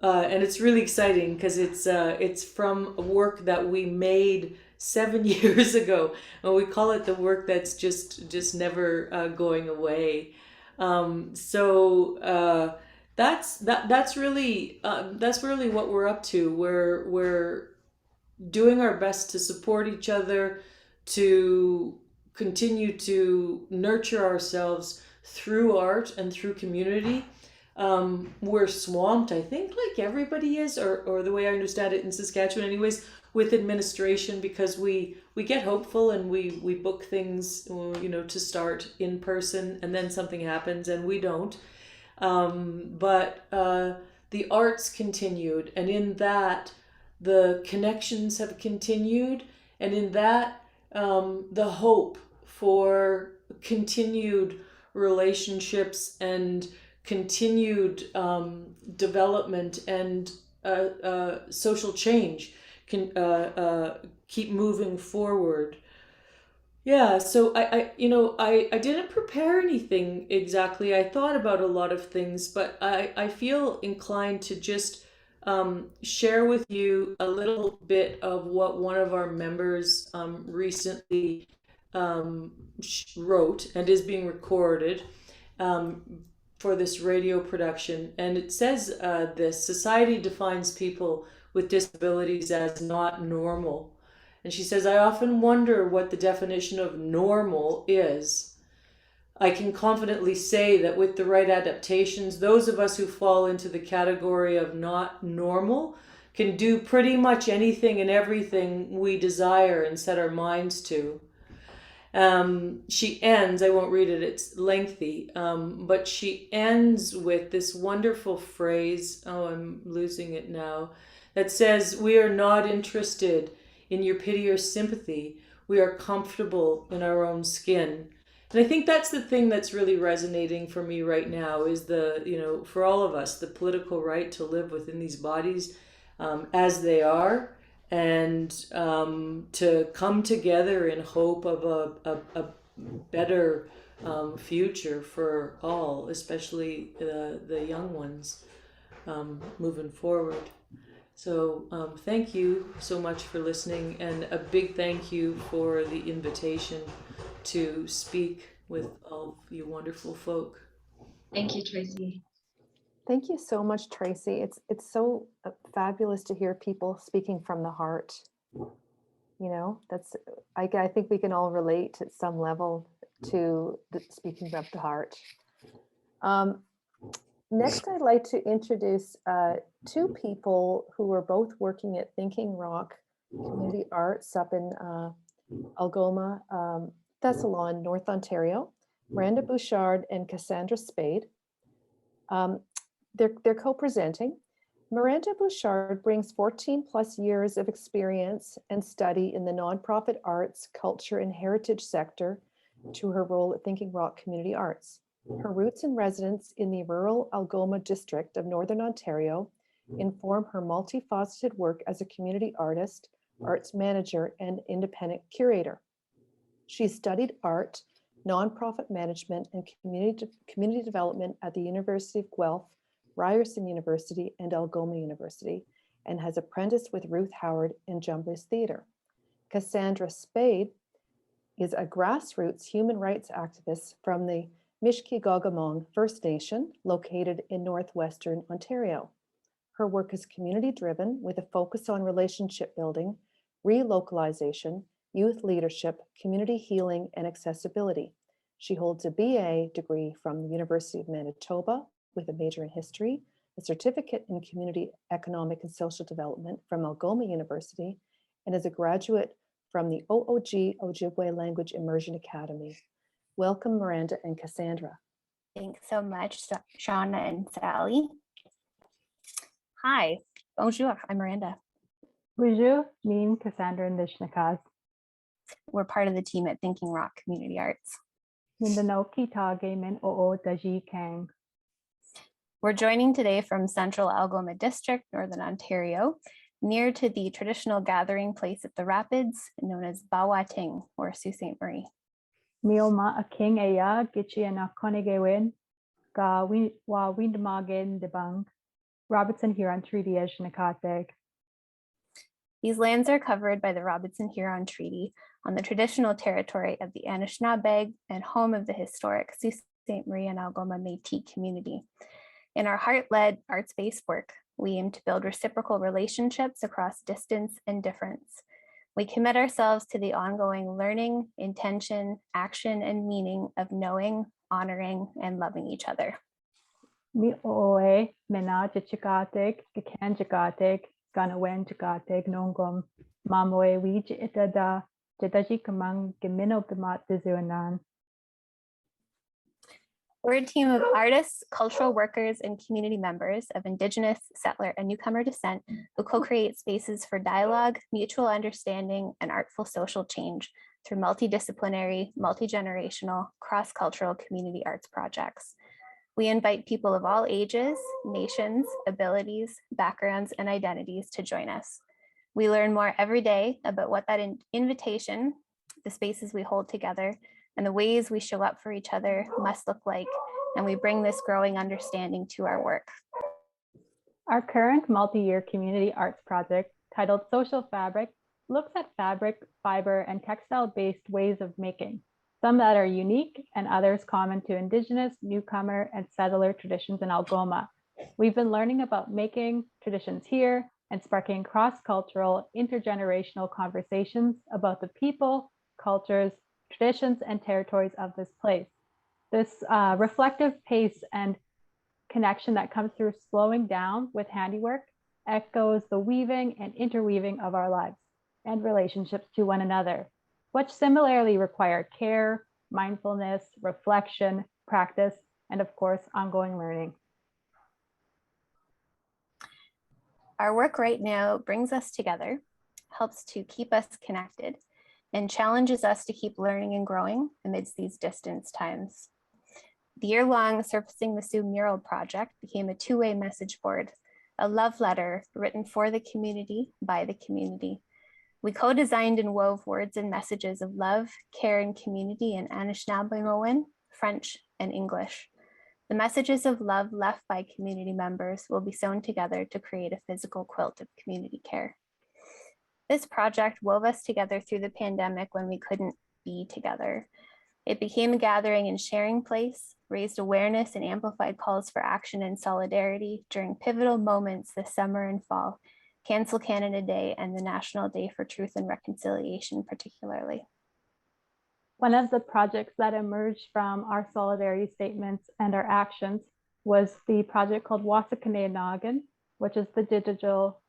And it's really exciting because it's from work that we made 7 years ago, and we call it the work that's just never going away. So that's really what we're up to. We're doing our best to support each other, to continue to nurture ourselves through art and through community. We're swamped, I think, like everybody is, or the way I understand it in Saskatchewan anyways, with administration, because we get hopeful and we book things, to start in person, and then something happens and we don't. But the arts continued, and in that the connections have continued, and in that the hope for continued relationships and continued development and social change can keep moving forward. Yeah, so I didn't prepare anything exactly. I thought about a lot of things, but I feel inclined to just share with you a little bit of what one of our members recently wrote and is being recorded um, for this radio production. And it says this: society defines people with disabilities as not normal. And she says, I often wonder what the definition of normal is. I can confidently say that with the right adaptations, those of us who fall into the category of not normal can do pretty much anything and everything we desire and set our minds to. She ends, I won't read it, it's lengthy, but she ends with this wonderful phrase, oh, I'm losing it now, that says, we are not interested in your pity or sympathy. We are comfortable in our own skin. And I think that's the thing that's really resonating for me right now is for all of us, the political right to live within these bodies as they are, and to come together in hope of a better future for all, especially the young ones moving forward. So thank you so much for listening, and a big thank you for the invitation to speak with all you wonderful folk. Thank you, Tracy. Thank you so much, Tracy. It's so fabulous to hear people speaking from the heart. I think we can all relate at some level to speaking from the heart. Next, I'd like to introduce two people who are both working at Thinking Rock Community Arts up in Algoma, Thessalon, North Ontario, Miranda Bouchard and Cassandra Spade. They're co-presenting. Miranda Bouchard brings 14 plus years of experience and study in the nonprofit arts, culture, and heritage sector to her role at Thinking Rock Community Arts. Her roots and residence in the rural Algoma district of Northern Ontario inform her multifaceted work as a community artist, arts manager, and independent curator. She studied art, nonprofit management, and community development at the University of Guelph, Ryerson University, and Algoma University, and has apprenticed with Ruth Howard in Jumblies Theatre. Cassandra Spade is a grassroots human rights activist from the Mishkigaugamong First Nation, located in northwestern Ontario. Her work is community-driven with a focus on relationship building, relocalization, youth leadership, community healing, and accessibility. She holds a BA degree from the University of Manitoba with a major in history, a certificate in community economic and social development from Algoma University, and is a graduate from the OOG Ojibwe Language Immersion Academy. Welcome, Miranda and Cassandra. Thanks so much, Shauna and Sally. Hi, bonjour, I'm Miranda. Bonjour, Min Cassandra and Nishnakas. We're part of the team at Thinking Rock Community Arts. Mindanoki Tage Min Oo Daji Kang. We're joining today from Central Algoma District, Northern Ontario, near to the traditional gathering place at the Rapids, known as Bawating or Sault Ste. Marie. Mioma a king aya gichi and a konigewin ga wa windmagen de bang. Robertson Huron Treaty Eshnakateg. These lands are covered by the Robertson-Huron Treaty on the traditional territory of the Anishinaabe and home of the historic Sault Ste. Marie and Algoma Métis community. In our heart-led arts-based work, we aim to build reciprocal relationships across distance and difference. We commit ourselves to the ongoing learning, intention, action, and meaning of knowing, honoring, and loving each other. Mi oe mena jichikatek, gakanjikatek, ganawen jikatek nongum, mamoe wij itada, jitaji kamang gemino bimat dizuanan. We're a team of artists, cultural workers, and community members of Indigenous, settler, and newcomer descent who co-create spaces for dialogue, mutual understanding, and artful social change through multidisciplinary, multi-generational, cross-cultural community arts projects. We invite people of all ages, nations, abilities, backgrounds, and identities to join us. We learn more every day about what that invitation The spaces we hold together and the ways we show up for each other must look like, and we bring this growing understanding to our work. Our current multi-year community arts project, titled Social Fabric, looks at fabric, fiber, and textile-based ways of making, some that are unique and others common to Indigenous, newcomer, and settler traditions in Algoma. We've been learning about making traditions here and sparking cross-cultural, intergenerational conversations about the people, cultures, traditions, and territories of this place. This reflective pace and connection that comes through slowing down with handiwork echoes the weaving and interweaving of our lives and relationships to one another, which similarly require care, mindfulness, reflection, practice, and of course, ongoing learning. Our work right now brings us together, helps to keep us connected, and challenges us to keep learning and growing amidst these distance times. The year-long Surfacing the Sioux mural project became a two-way message board, a love letter written for the community by the community. We co-designed and wove words and messages of love, care, and community in Anishinaabe, French, and English. The messages of love left by community members will be sewn together to create a physical quilt of community care. This project wove us together through the pandemic when we couldn't be together. It became a gathering and sharing place, raised awareness and amplified calls for action and solidarity during pivotal moments this summer and fall, Cancel Canada Day and the National Day for Truth and Reconciliation particularly. One of the projects that emerged from our solidarity statements and our actions was the project called Wasakane, which is the digital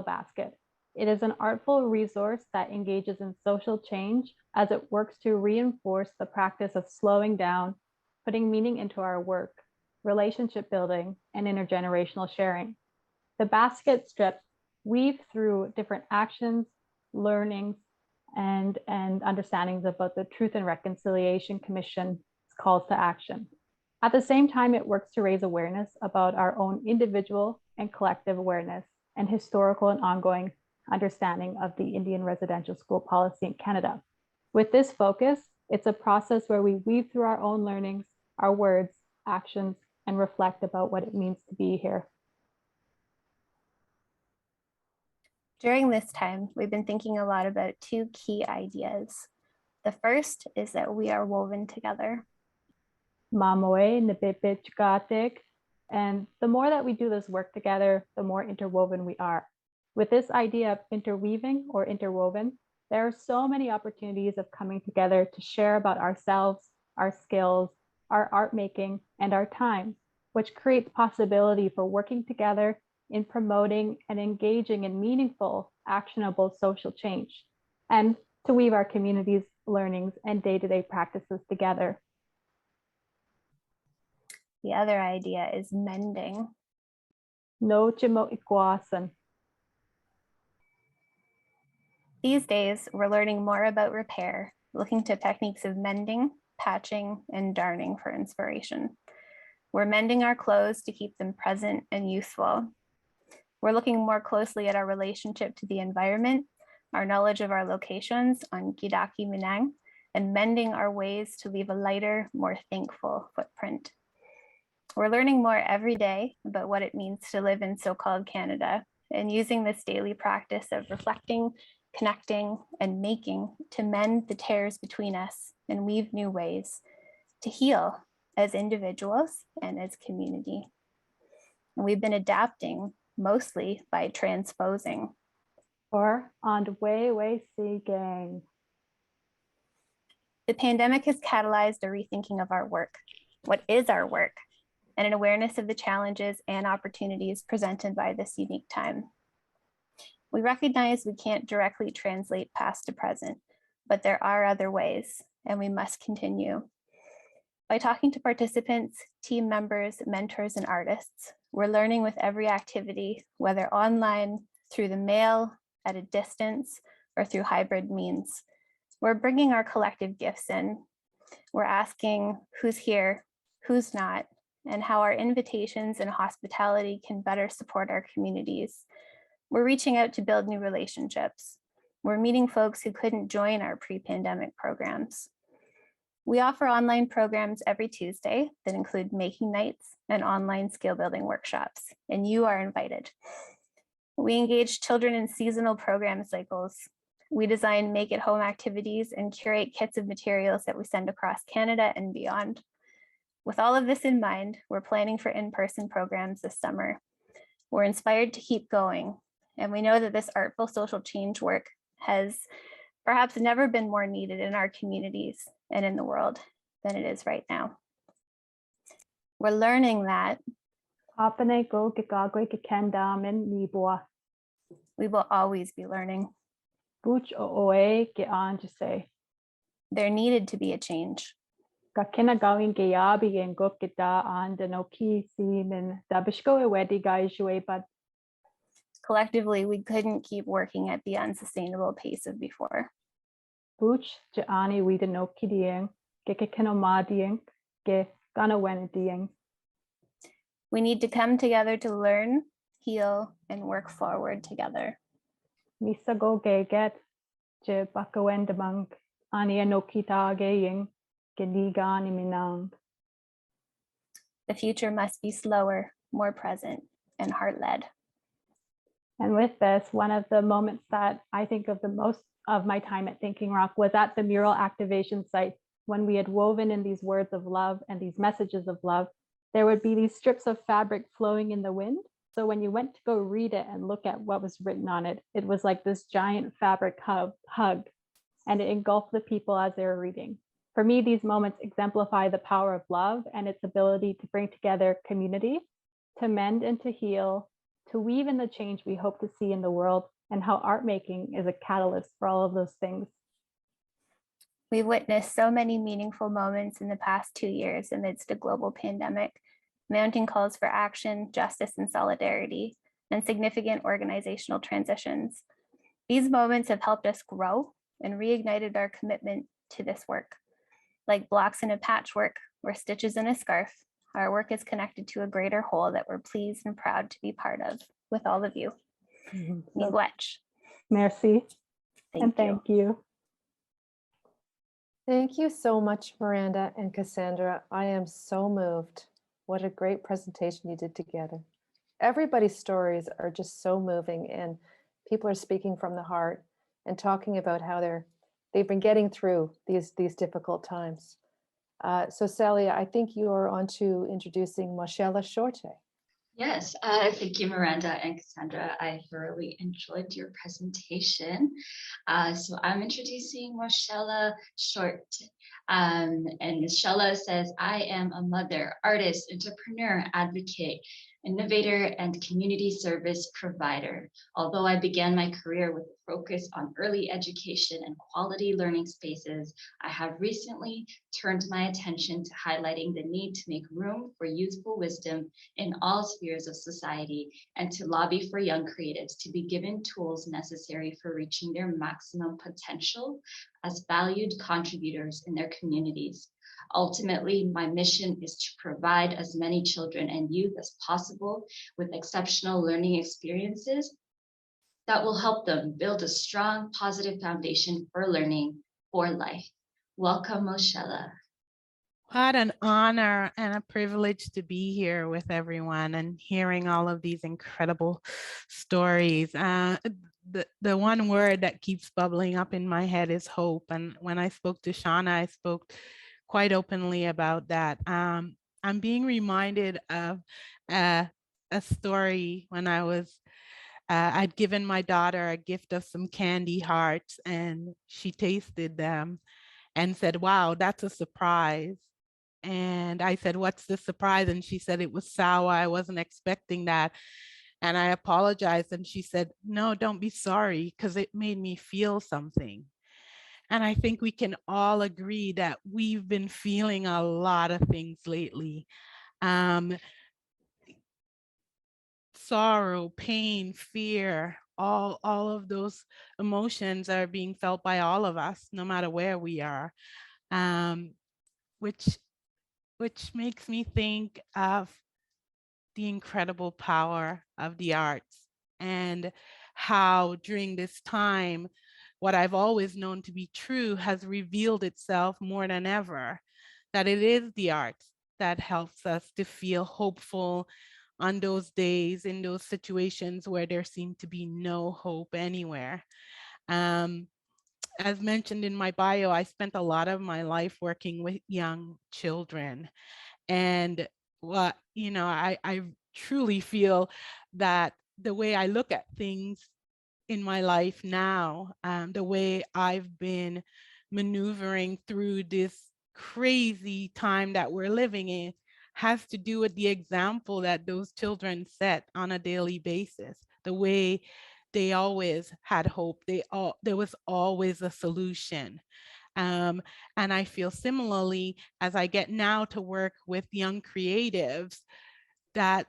basket. It is an artful resource that engages in social change as it works to reinforce the practice of slowing down, putting meaning into our work, relationship building, and intergenerational sharing. The basket strips weave through different actions, learnings, and understandings about the Truth and Reconciliation Commission's calls to action. At the same time, it works to raise awareness about our own individual and collective awareness and historical and ongoing understanding of the Indian residential school policy in Canada. With this focus, it's a process where we weave through our own learnings, our words, actions, and reflect about what it means to be here. During this time, we've been thinking a lot about two key ideas. The first is that we are woven together. Mamoe, Nibibitchgatik. And the more that we do this work together, the more interwoven we are. With this idea of interweaving or interwoven, there are so many opportunities of coming together to share about ourselves, our skills, our art making, and our time, which creates possibility for working together in promoting and engaging in meaningful, actionable social change, and to weave our community's learnings and day-to-day practices together. The other idea is mending. No chimo ikwasan. These days, we're learning more about repair, looking to techniques of mending, patching, and darning for inspiration. We're mending our clothes to keep them present and useful. We're looking more closely at our relationship to the environment, our knowledge of our locations on Gidaki Minang, and mending our ways to leave a lighter, more thankful footprint. We're learning more every day about what it means to live in so-called Canada, and using this daily practice of reflecting, connecting, and making to mend the tears between us and weave new ways to heal as individuals and as community. And we've been adapting mostly by transposing. Or on the way seeking. The pandemic has catalyzed a rethinking of our work. What is our work? And an awareness of the challenges and opportunities presented by this unique time. We recognize we can't directly translate past to present, but there are other ways, and we must continue. By talking to participants, team members, mentors, and artists, we're learning with every activity, whether online, through the mail, at a distance, or through hybrid means. We're bringing our collective gifts in. We're asking who's here, who's not, and how our invitations and hospitality can better support our communities. We're reaching out to build new relationships. We're meeting folks who couldn't join our pre-pandemic programs. We offer online programs every Tuesday that include making nights and online skill building workshops, and you are invited. We engage children in seasonal program cycles. We design make-at-home activities and curate kits of materials that we send across Canada and beyond. With all of this in mind, we're planning for in-person programs this summer. We're inspired to keep going, and we know that this artful social change work has perhaps never been more needed in our communities and in the world than it is right now. We're learning that we will always be learning. There needed to be a change. Collectively, we couldn't keep working at the unsustainable pace of before. We need to come together to learn, heal, and work forward together. The future must be slower, more present, and heart-led. And with this, one of the moments that I think of the most of my time at Thinking Rock was at the mural activation site, when we had woven in these words of love and these messages of love. There would be these strips of fabric flowing in the wind. So when you went to go read it and look at what was written on it, it was like this giant fabric hug, and it engulfed the people as they were reading. For me, these moments exemplify the power of love and its ability to bring together community, to mend and to heal, to weave in the change we hope to see in the world, and how art making is a catalyst for all of those things. We've witnessed so many meaningful moments in the past 2 years amidst a global pandemic, mounting calls for action, justice, and solidarity, and significant organizational transitions. These moments have helped us grow and reignited our commitment to this work. Like blocks in a patchwork or stitches in a scarf, our work is connected to a greater whole that we're pleased and proud to be part of with all of you. Miigwech. Merci. Thank you. Thank you so much, Miranda and Cassandra. I am so moved. What a great presentation you did together. Everybody's stories are just so moving, and people are speaking from the heart and talking about how they've been getting through these difficult times. So Sally, I think you are on to introducing Moshela Shorte. Yes, thank you, Miranda and Cassandra. I thoroughly enjoyed your presentation. So I'm introducing Moshela Short. And Moshela says, I am a mother, artist, entrepreneur, advocate, innovator, and community service provider. Although I began my career with a focus on early education and quality learning spaces, I have recently turned my attention to highlighting the need to make room for youthful wisdom in all spheres of society, and to lobby for young creatives to be given tools necessary for reaching their maximum potential as valued contributors in their communities. Ultimately, my mission is to provide as many children and youth as possible with exceptional learning experiences that will help them build a strong, positive foundation for learning for life. Welcome, Moshela. What an honor and a privilege to be here with everyone and hearing all of these incredible stories. The one word that keeps bubbling up in my head is hope. And when I spoke to Shauna, I spoke quite openly about that. I'm being reminded of a story when I was, I'd given my daughter a gift of some candy hearts, and she tasted them and said, wow, that's a surprise. And I said, what's the surprise? And she said, it was sour. I wasn't expecting that. And I apologized. And she said, no, don't be sorry, because it made me feel something. And I think we can all agree that we've been feeling a lot of things lately. Sorrow, pain, fear, all of those emotions are being felt by all of us, no matter where we are, which makes me think of the incredible power of the arts and how during this time what I've always known to be true has revealed itself more than ever, that it is the arts that helps us to feel hopeful on those days, in those situations where there seemed to be no hope anywhere. Um, as mentioned in my bio, I spent a lot of my life working with young children. And what, I truly feel that the way I look at things in my life now, the way I've been maneuvering through this crazy time that we're living in, has to do with the example that those children set on a daily basis, the way they always had hope. There was always a solution. Um, and I feel similarly as I get now to work with young creatives, that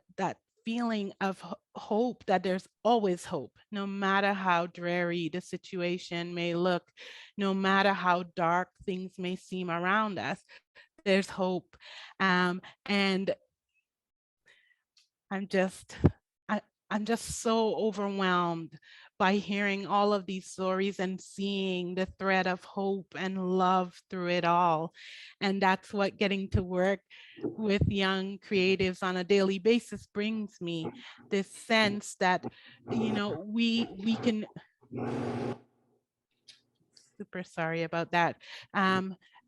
feeling of hope, that there's always hope, no matter how dreary the situation may look, no matter how dark things may seem around us, there's hope. And I'm just, I'm just so overwhelmed by hearing all of these stories and seeing the thread of hope and love through it all. And that's what getting to work with young creatives on a daily basis brings me, this sense that, we can, super sorry about that.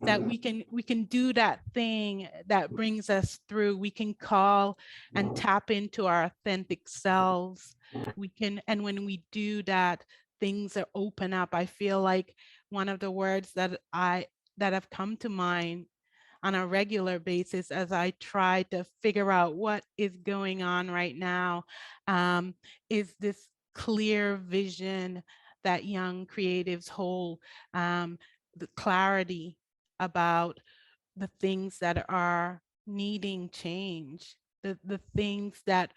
That we can do that thing that brings us through. We can call and tap into our authentic selves. And when we do that, things are open up. I feel like one of the words that have come to mind on a regular basis as I try to figure out what is going on right now, is this clear vision that young creatives hold, the clarity about the things that are needing change, the things that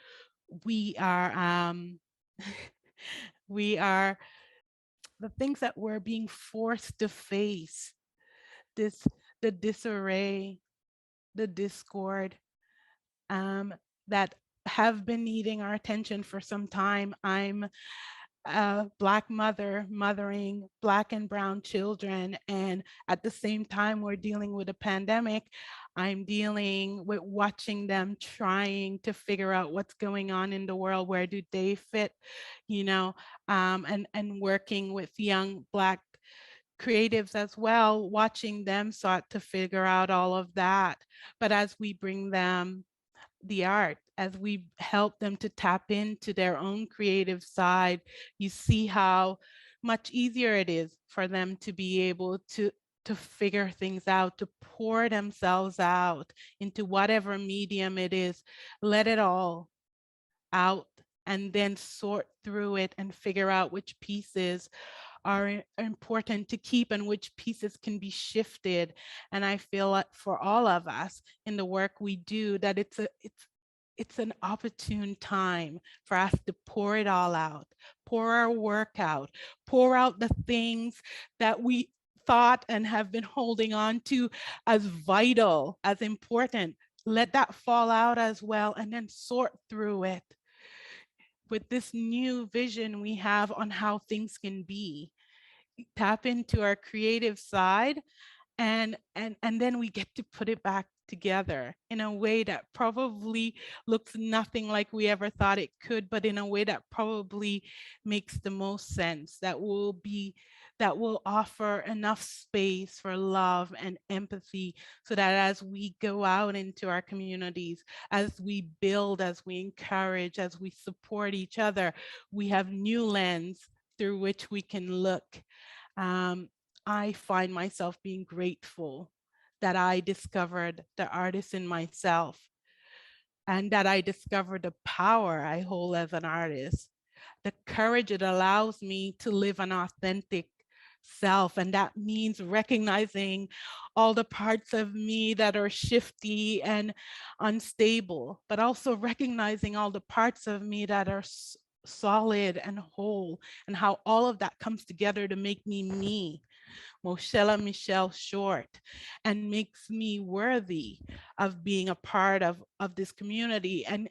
we are, we are, the things that we're being forced to face, the disarray, the discord, that have been needing our attention for some time. I'm a Black mother mothering Black and Brown children. And at the same time, we're dealing with a pandemic. I'm dealing with watching them trying to figure out what's going on in the world. Where do they fit, and working with young Black creatives as well, watching them start to figure out all of that. But as we bring them the art, as we help them to tap into their own creative side, you see how much easier it is for them to be able to figure things out, to pour themselves out into whatever medium it is, let it all out, and then sort through it and figure out which pieces are important to keep and which pieces can be shifted. And I feel like for all of us in the work we do, that it's an opportune time for us to pour it all out, pour our work out, pour out the things that we thought and have been holding on to as vital, as important. Let that fall out as well, and then sort through it with this new vision we have on how things can be. Tap into our creative side, and then we get to put it back together in a way that probably looks nothing like we ever thought it could, but in a way that probably makes the most sense, that will offer enough space for love and empathy, so that as we go out into our communities, as we build, as we encourage, as we support each other, we have new lens through which we can look. I find myself being grateful that I discovered the artist in myself, and that I discovered the power I hold as an artist, the courage it allows me to live an authentic self. And that means recognizing all the parts of me that are shifty and unstable, but also recognizing all the parts of me that are solid and whole, and how all of that comes together to make me, Moshella Michelle Short, and makes me worthy of being a part of this community, and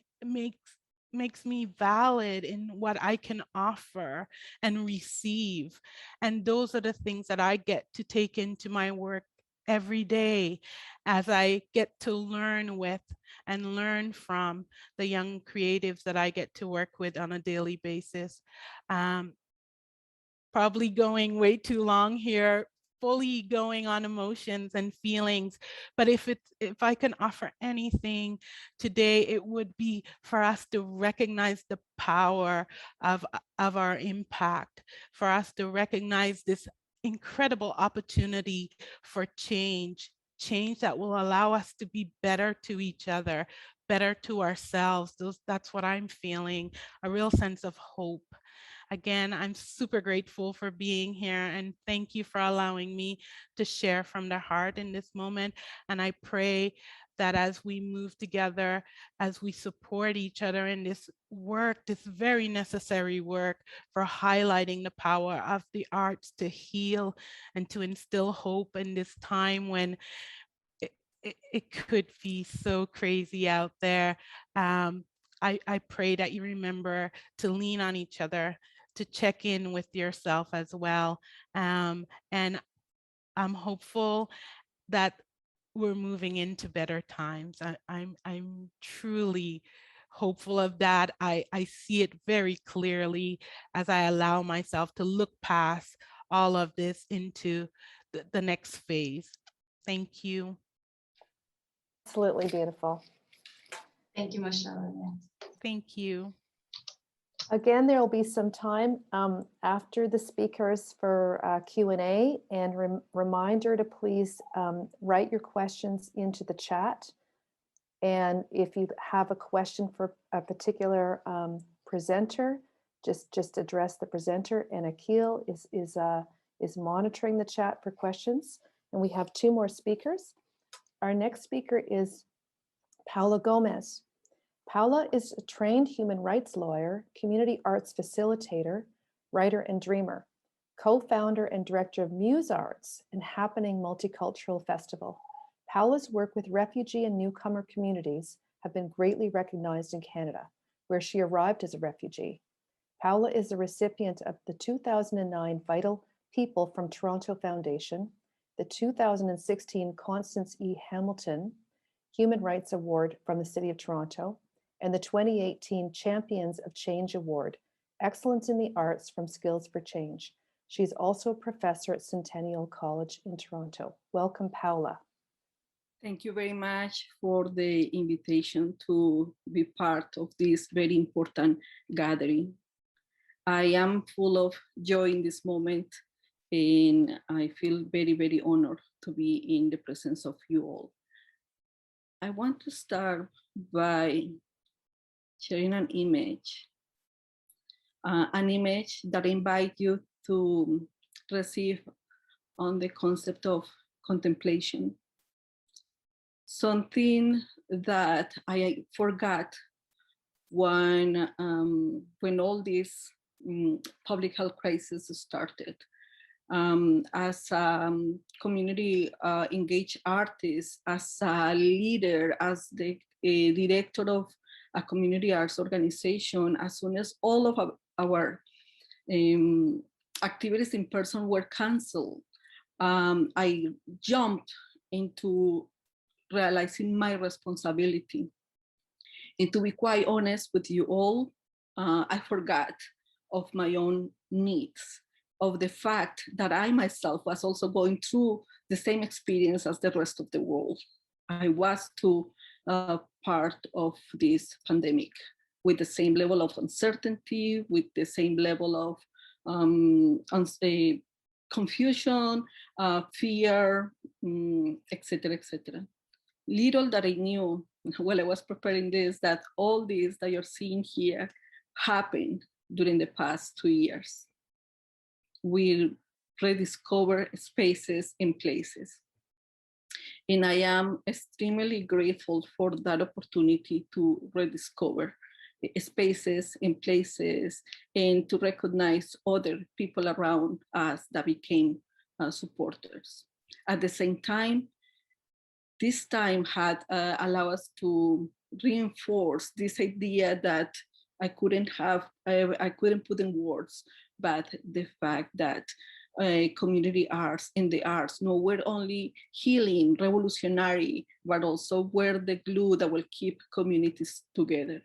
makes me valid in what I can offer and receive. And those are the things that I get to take into my work every day as I get to learn with and learn from the young creatives that I get to work with on a daily basis. Probably going way too long here, fully going on emotions and feelings. But if I can offer anything today, it would be for us to recognize the power of our impact, for us to recognize this incredible opportunity for change that will allow us to be better to each other, better to ourselves. That's what I'm feeling, a real sense of hope. Again, I'm super grateful for being here, and thank you for allowing me to share from the heart in this moment. And I pray that as we move together, as we support each other in this work, this very necessary work for highlighting the power of the arts to heal and to instill hope in this time when it could be so crazy out there. I pray that you remember to lean on each other, to check in with yourself as well. And I'm hopeful that we're moving into better times. I'm truly hopeful of that. I see it very clearly as I allow myself to look past all of this into the next phase. Thank you. Absolutely beautiful. Thank you, Michelle. Thank you. Again, there will be some time after the speakers for Q&A, and reminder to please write your questions into the chat. And if you have a question for a particular presenter, just address the presenter, and Akil is monitoring the chat for questions. And we have 2 more speakers. Our next speaker is Paula Gomez. Paula is a trained human rights lawyer, community arts facilitator, writer, and dreamer, co-founder and director of Muse Arts and Happening Multicultural Festival. Paula's work with refugee and newcomer communities have been greatly recognized in Canada, where she arrived as a refugee. Paula is the recipient of the 2009 Vital People from Toronto Foundation, the 2016 Constance E. Hamilton Human Rights Award from the City of Toronto, and the 2018 Champions of Change Award, Excellence in the Arts from Skills for Change. She's also a professor at Centennial College in Toronto. Welcome, Paula. Thank you very much for the invitation to be part of this very important gathering. I am full of joy in this moment, and I feel very, very honored to be in the presence of you all. I want to start by sharing an image that I invite you to receive on the concept of contemplation. Something that I forgot when all this public health crisis started. As a community engaged artist, as a leader, as the director of a community arts organization, as soon as all of our activities in person were canceled, I jumped into realizing my responsibility. And to be quite honest with you all, I forgot of my own needs, of the fact that I myself was also going through the same experience as the rest of the world. I was too part of this pandemic with the same level of uncertainty, with the same level of confusion, fear, etc., etc. Little that I knew while I was preparing this, that all this that you're seeing here happened during the past 2 years. We rediscover spaces and places. And I am extremely grateful for that opportunity to rediscover spaces and places and to recognize other people around us that became supporters. At the same time, this time had allowed us to reinforce this idea that I couldn't put in words, but the fact that community arts and the arts were only healing, revolutionary, but also were the glue that will keep communities together.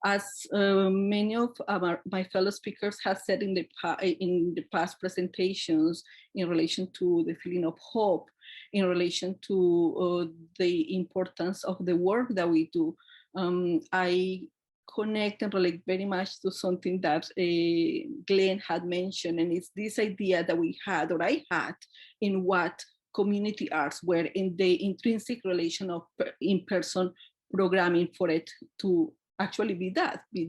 As many of my fellow speakers have said in the past presentations, in relation to the feeling of hope, in relation to the importance of the work that we do, I connect and relate very much to something that Glenn had mentioned, and it's this idea that we had, or I had, in what community arts were, in the intrinsic relation of in-person programming for it to actually be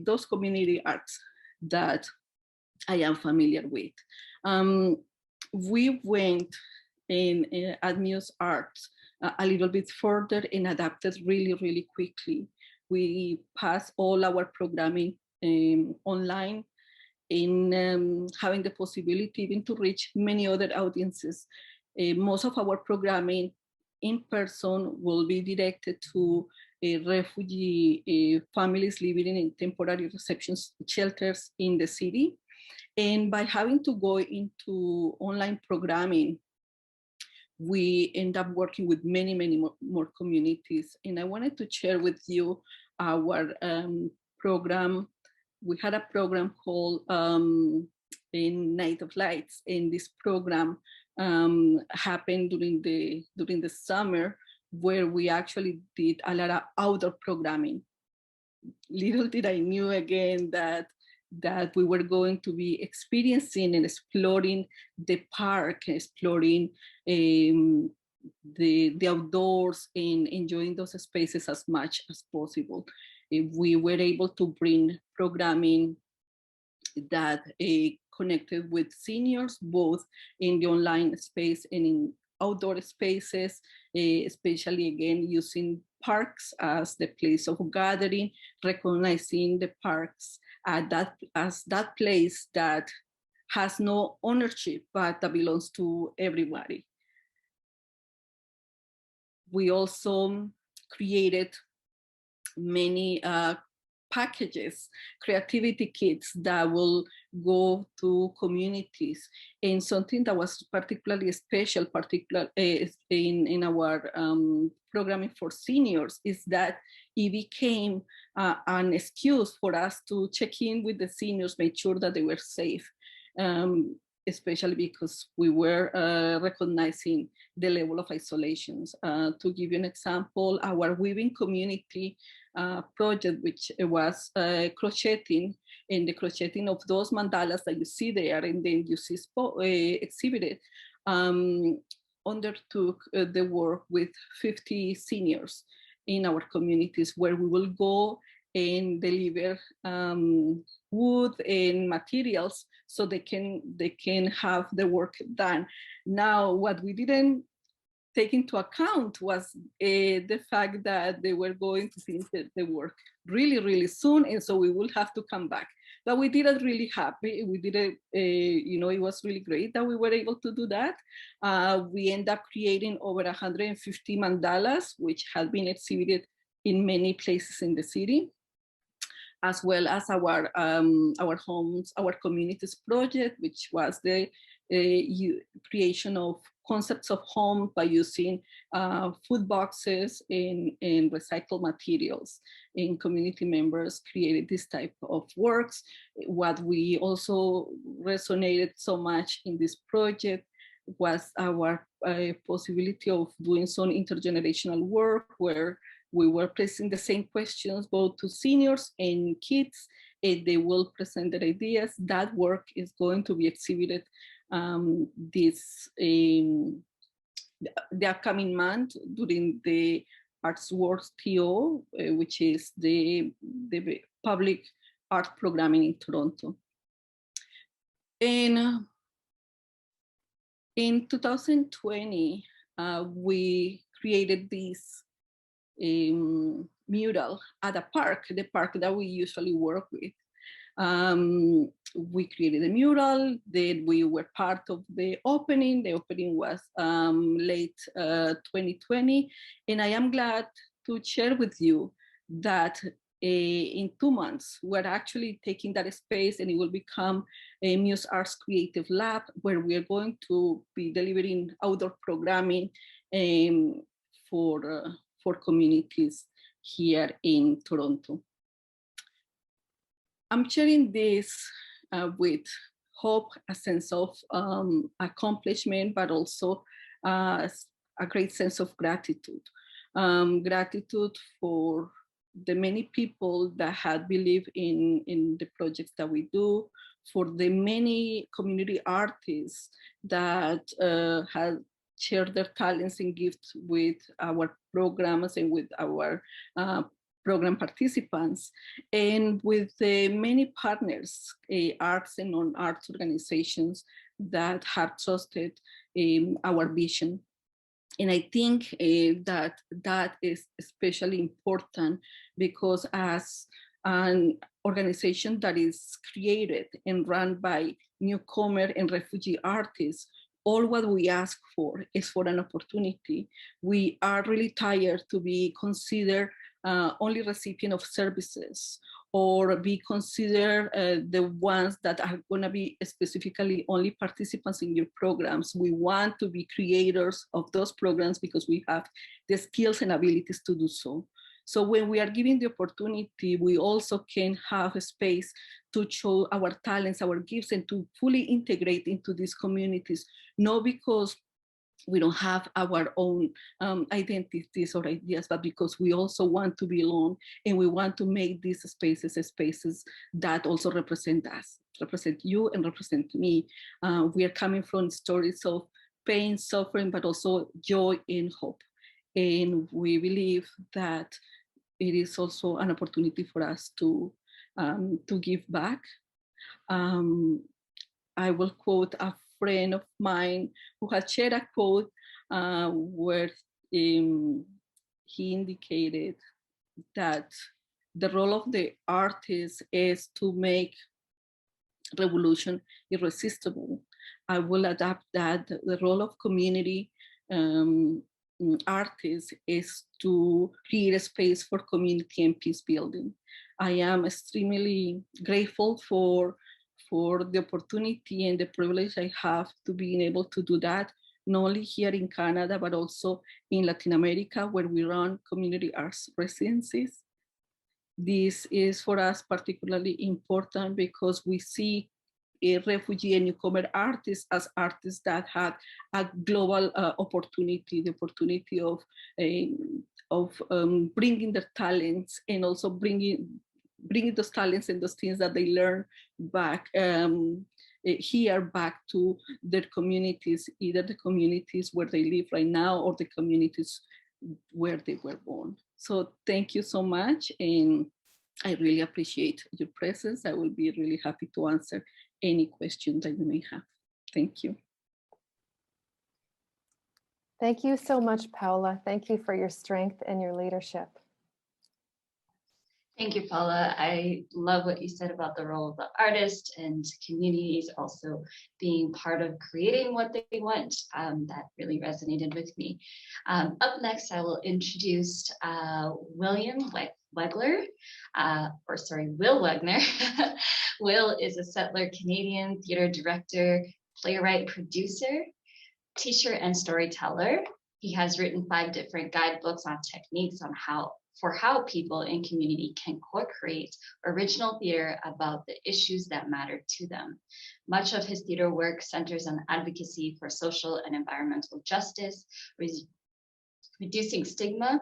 those community arts that I am familiar with. We went in at Muse Arts a little bit further and adapted really, really quickly. We passed all our programming online, in having the possibility even to reach many other audiences. Most of our programming in person will be directed to refugee families living in temporary reception shelters in the city. And by having to go into online programming, we end up working with many, many more communities. And I wanted to share with you our program. We had a program called in Night of Lights, and this program happened during the summer, where we actually did a lot of outdoor programming. Little did I knew again that we were going to be experiencing and exploring the park, exploring the outdoors, and enjoying those spaces as much as possible. We were able to bring programming that connected with seniors, both in the online space and in outdoor spaces, especially again using parks as the place of gathering, recognizing the parks as that place that has no ownership, but that belongs to everybody. We also created many packages, creativity kits that will go to communities. And something that was particularly special, in our programming for seniors, is that it became an excuse for us to check in with the seniors, make sure that they were safe, especially because we were recognizing the level of isolations. To give you an example, our weaving community project, which was crocheting, and the crocheting of those mandalas that you see there and then you see exhibited, undertook the work with 50 seniors in our communities, where we will go and deliver wood and materials so they can have the work done. Now, what we didn't take into account was the fact that they were going to finish the work really, really soon, and so we will have to come back. But we did it really happy. We did it, it was really great that we were able to do that. We end up creating over 150 mandalas, which have been exhibited in many places in the city, as well as our homes, our communities project, which was the creation of concepts of home by using food boxes and recycled materials. And community members created this type of works. What we also resonated so much in this project was our possibility of doing some intergenerational work, where we were placing the same questions both to seniors and kids, and they will present their ideas. That work is going to be exhibited the upcoming month during the Arts Works TO, which is the public art programming in Toronto. And in 2020, we created this mural at a park, the park that we usually work with. We created a mural, then we were part of the opening. The opening was late 2020. And I am glad to share with you that in 2 months. We're actually taking that space and it will become a Muse Arts Creative Lab where we are going to be delivering outdoor programming for communities here in Toronto. I'm sharing this with hope, a sense of accomplishment, but also a great sense of gratitude. Gratitude for the many people that had believed in the projects that we do, for the many community artists that have shared their talents and gifts with our programs and with our program participants, and with the many partners, arts and non-arts organizations that have trusted our vision. And I think that is especially important because as an organization that is created and run by newcomer and refugee artists, all what we ask for is for an opportunity. We are really tired to be considered only recipient of services or be considered the ones that are going to be specifically only participants in your programs. We want to be creators of those programs because we have the skills and abilities to do so. So when we are given the opportunity, we also can have a space to show our talents, our gifts, and to fully integrate into these communities, not because we don't have our own identities or ideas, but because we also want to belong and we want to make these spaces that also represent us, represent you and represent me. We are coming from stories of pain, suffering, but also joy and hope. And we believe that it is also an opportunity for us to give back. I will quote a friend of mine who had shared a quote where he indicated that the role of the artist is to make revolution irresistible. I will adapt that the role of community artists is to create a space for community and peace building. I am extremely grateful for the opportunity and the privilege I have to being able to do that, not only here in Canada, but also in Latin America, where we run community arts residencies. This is for us particularly important because we see a refugee and newcomer artists as artists that had a global opportunity, the opportunity of bringing their talents and also bringing those talents and those things that they learn back here back to their communities, either the communities where they live right now or the communities where they were born. So thank you so much. And I really appreciate your presence. I will be really happy to answer any question that you may have. Thank you. Thank you so much, Paula. Thank you for your strength and your leadership. Thank you, Paula. I love what you said about the role of the artist and communities also being part of creating what they want. That really resonated with me. Up next, I will introduce Will Wegner. Will is a settler Canadian theater director, playwright, producer, teacher, and storyteller. He has written 5 different guidebooks on techniques on how people in community can co-create original theater about the issues that matter to them. Much of his theater work centers on advocacy for social and environmental justice, reducing stigma,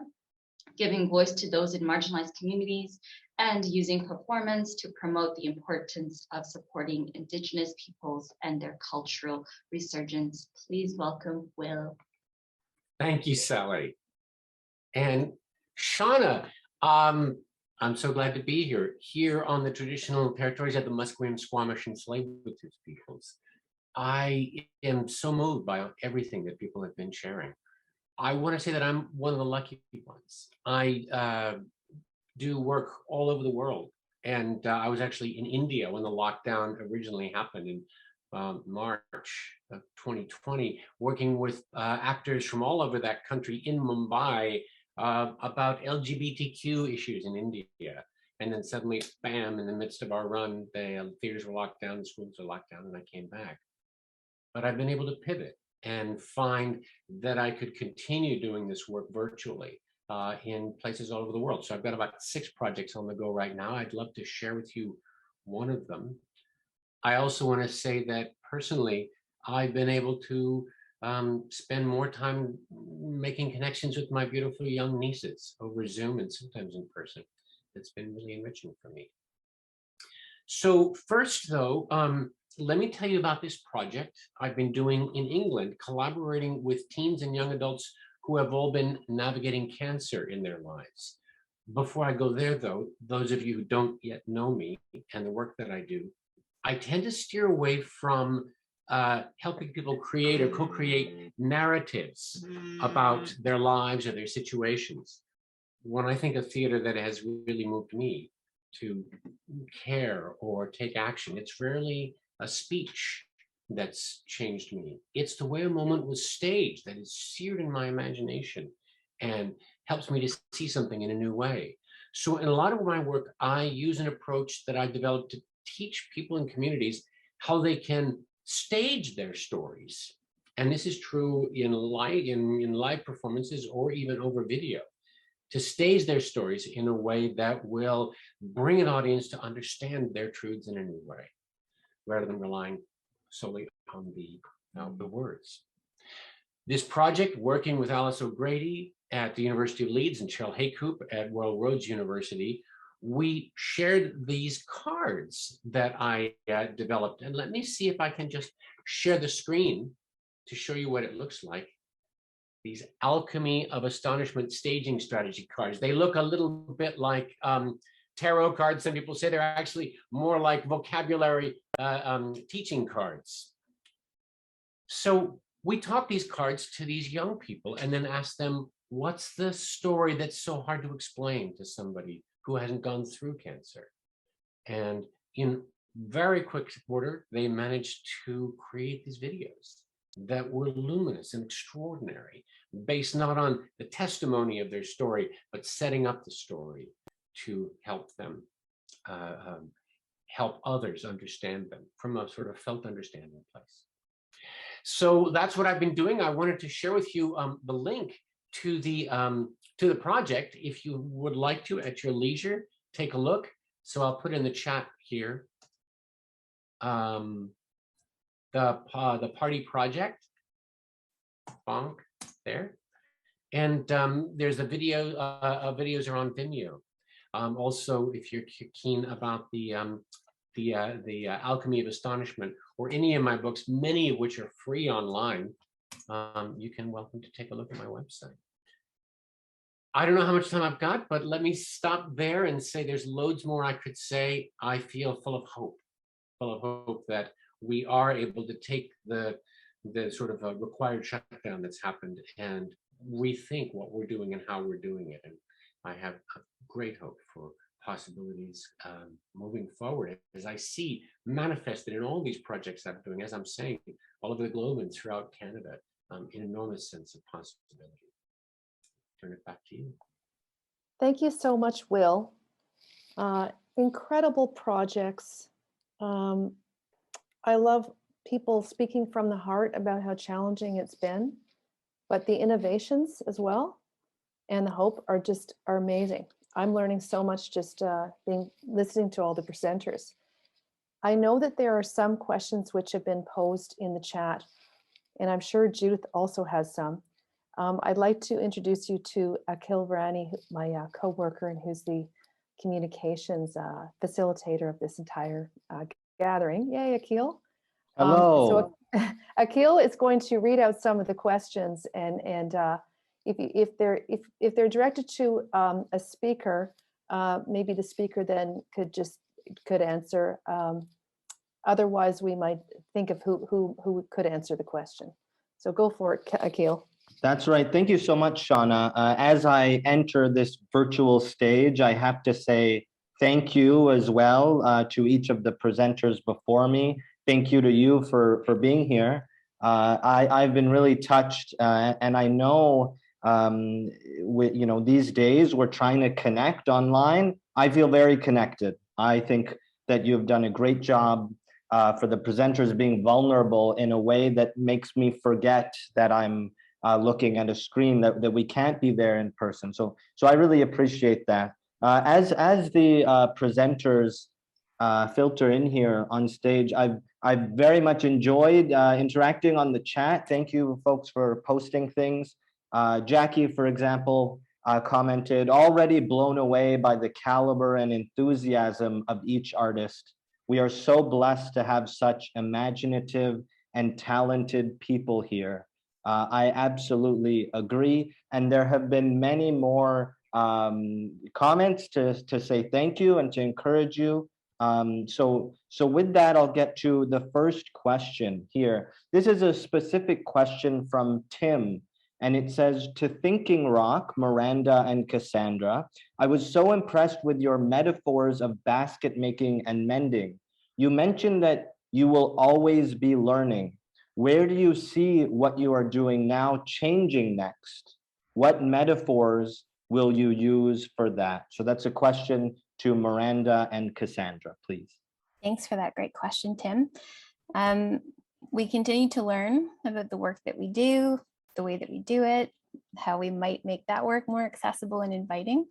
giving voice to those in marginalized communities, and using performance to promote the importance of supporting Indigenous peoples and their cultural resurgence. Please welcome Will. Thank you, Sally. And Shauna, I'm so glad to be here on the traditional territories of the Musqueam, Squamish, and Tsleil-Waututh peoples. I am so moved by everything that people have been sharing. I want to say that I'm one of the lucky ones. I do work all over the world, and I was actually in India when the lockdown originally happened in March of 2020, working with actors from all over that country in Mumbai about LGBTQ issues in India. And then suddenly, bam, in the midst of our run, the theaters were locked down, the schools were locked down, and I came back. But I've been able to pivot and find that I could continue doing this work virtually in places all over the world. So I've got about 6 projects on the go right now. I'd love to share with you one of them. I also want to say that personally, I've been able to spend more time making connections with my beautiful young nieces over Zoom and sometimes in person. It's been really enriching for me. So first though, let me tell you about this project I've been doing in England, collaborating with teens and young adults who have all been navigating cancer in their lives. Before I go there though, those of you who don't yet know me and the work that I do, I tend to steer away from helping people create or co-create narratives about their lives or their situations. When I think of theater that has really moved me to care or take action, it's rarely a speech that's changed me. It's the way a moment was staged that is seared in my imagination and helps me to see something in a new way. So in a lot of my work, I use an approach that I developed to teach people in communities how they can stage their stories. And this is true in live performances or even over video, to stage their stories in a way that will bring an audience to understand their truths in a new way, rather than relying solely on the words. This project, working with Alice O'Grady at the University of Leeds and Cheryl Haycoop at Royal Roads University, we shared these cards that I developed. And let me see if I can just share the screen to show you what it looks like. These Alchemy of Astonishment staging strategy cards. They look a little bit like tarot cards. Some people say they're actually more like vocabulary teaching cards. So we taught these cards to these young people and then asked them, what's the story that's so hard to explain to somebody who hasn't gone through cancer? And in very quick order, they managed to create these videos that were luminous and extraordinary, based not on the testimony of their story, but setting up the story to help them, help others understand them from a sort of felt understanding place. So that's what I've been doing. I wanted to share with you the link to the project. If you would like to, at your leisure, take a look. So I'll put in the chat here the party project, bonk, there. And there's a video, videos are on Vimeo. Also, if you're keen about the Alchemy of Astonishment or any of my books, many of which are free online, you can welcome to take a look at my website. I don't know how much time I've got, but let me stop there and say there's loads more I could say. I feel full of hope that we are able to take the sort of required shutdown that's happened and rethink what we're doing and how we're doing it. And I have a great hope for possibilities moving forward, as I see manifested in all these projects I'm doing, as I'm saying, all over the globe and throughout Canada, an enormous sense of possibility. Turn it back to you. Thank you so much, Will. Incredible projects. I love people speaking from the heart about how challenging it's been, but the innovations as well and the hope are amazing. I'm learning so much just listening to all the presenters. I know that there are some questions which have been posed in the chat, and I'm sure Judith also has some. I'd like to introduce you to Akil Varani, my co-worker, and who's the communications facilitator of this entire gathering. Yay, Akil. Hello. So Akil is going to read out some of the questions, and if they're directed to a speaker, maybe the speaker then could answer. Otherwise, we might think of who could answer the question. So go for it, Akil. That's right. Thank you so much, Shauna. As I enter this virtual stage, I have to say thank you as well to each of the presenters before me. Thank you to you for being here. I've been really touched, and I know with, these days we're trying to connect online. I feel very connected. I think that you've done a great job for the presenters being vulnerable in a way that makes me forget that I'm looking at a screen, that we can't be there in person. So I really appreciate that. As the presenters filter in here on stage, I've very much enjoyed interacting on the chat. Thank you, folks, for posting things. Jackie, for example, commented, already blown away by the caliber and enthusiasm of each artist. We are so blessed to have such imaginative and talented people here. I absolutely agree. And there have been many more comments to say thank you and to encourage you. So with that, I'll get to the first question here. This is a specific question from Tim. And it says, to Thinking Rock, Miranda and Cassandra, I was so impressed with your metaphors of basket making and mending. You mentioned that you will always be learning. Where do you see what you are doing now changing next? What metaphors will you use for that? So that's a question to Miranda and Cassandra, please. Thanks for that great question, Tim. We continue to learn about the work that we do, the way that we do it, how we might make that work more accessible and inviting,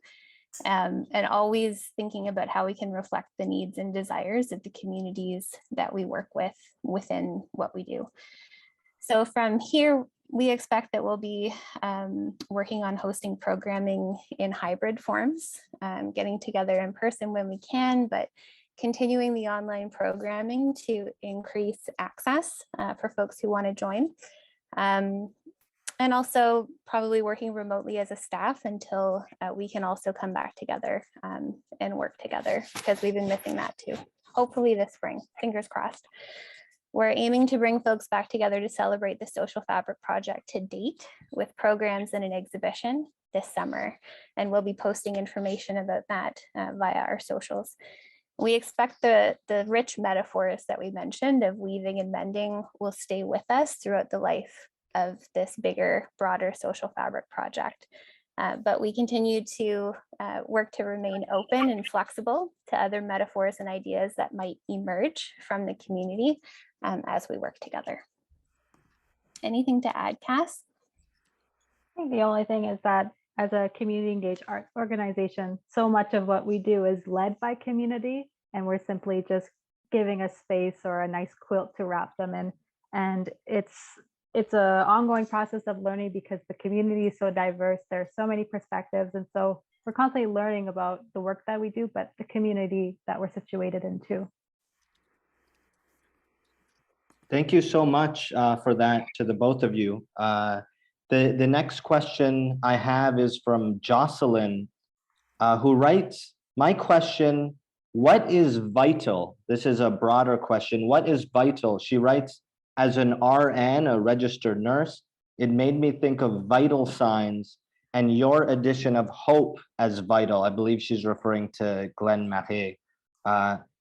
and always thinking about how we can reflect the needs and desires of the communities that we work with within what we do. So from here, we expect that we'll be working on hosting programming in hybrid forms, getting together in person when we can, but continuing the online programming to increase access for folks who want to join. And also probably working remotely as a staff until we can also come back together and work together, because we've been missing that too. Hopefully this spring, fingers crossed. We're aiming to bring folks back together to celebrate the Social Fabric Project to date with programs and an exhibition this summer. And we'll be posting information about that via our socials. We expect the rich metaphors that we mentioned of weaving and mending will stay with us throughout the life of this bigger, broader social fabric project. But we continue to work to remain open and flexible to other metaphors and ideas that might emerge from the community as we work together. Anything to add, Cass? I think the only thing is that as a community engaged arts organization, so much of what we do is led by community, and we're simply just giving a space or a nice quilt to wrap them in. And it's an ongoing process of learning because the community is so diverse. There are so many perspectives. And so we're constantly learning about the work that we do, but the community that we're situated in too. Thank you so much for that to the both of you. The next question I have is from Jocelyn, who writes, my question, what is vital? This is a broader question. What is vital? She writes, as an RN, a registered nurse, it made me think of vital signs and your addition of hope as vital. I believe she's referring to Glenn Marais.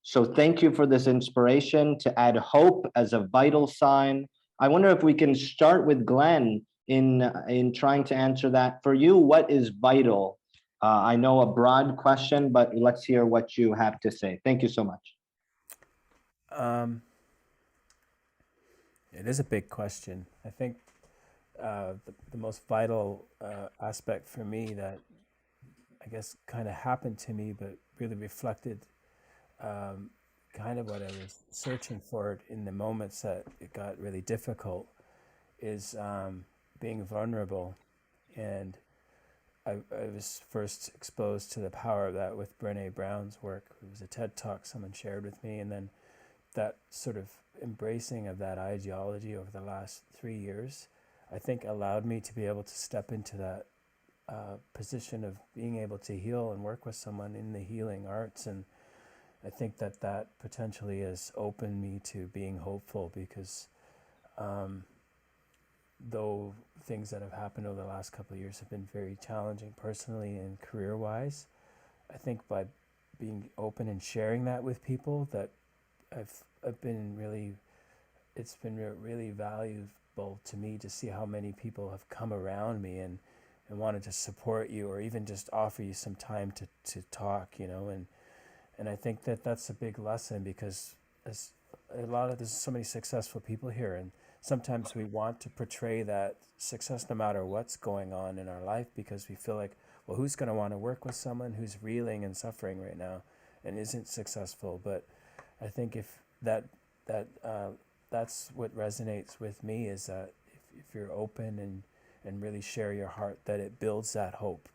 So thank you for this inspiration to add hope as a vital sign. I wonder if we can start with Glenn in trying to answer that. For you, what is vital? I know a broad question, but let's hear what you have to say. Thank you so much. It is a big question. I think the most vital aspect for me that I guess kind of happened to me, but really reflected kind of what I was searching for in the moments that it got really difficult, is being vulnerable. And I was first exposed to the power of that with Brené Brown's work. It was a TED Talk someone shared with me, and then that sort of embracing of that ideology over the last 3 years, I think allowed me to be able to step into that position of being able to heal and work with someone in the healing arts. And I think that potentially has opened me to being hopeful, because though things that have happened over the last couple of years have been very challenging personally and career-wise, I think by being open and sharing that with people, that I've been really, it's been really valuable to me to see how many people have come around me and wanted to support you, or even just offer you some time to talk, and I think that that's a big lesson, because there's so many successful people here, and sometimes we want to portray that success no matter what's going on in our life, because we feel like, well, who's going to want to work with someone who's reeling and suffering right now and isn't successful? But I think if that's what resonates with me, is that if you're open and really share your heart, that it builds that hope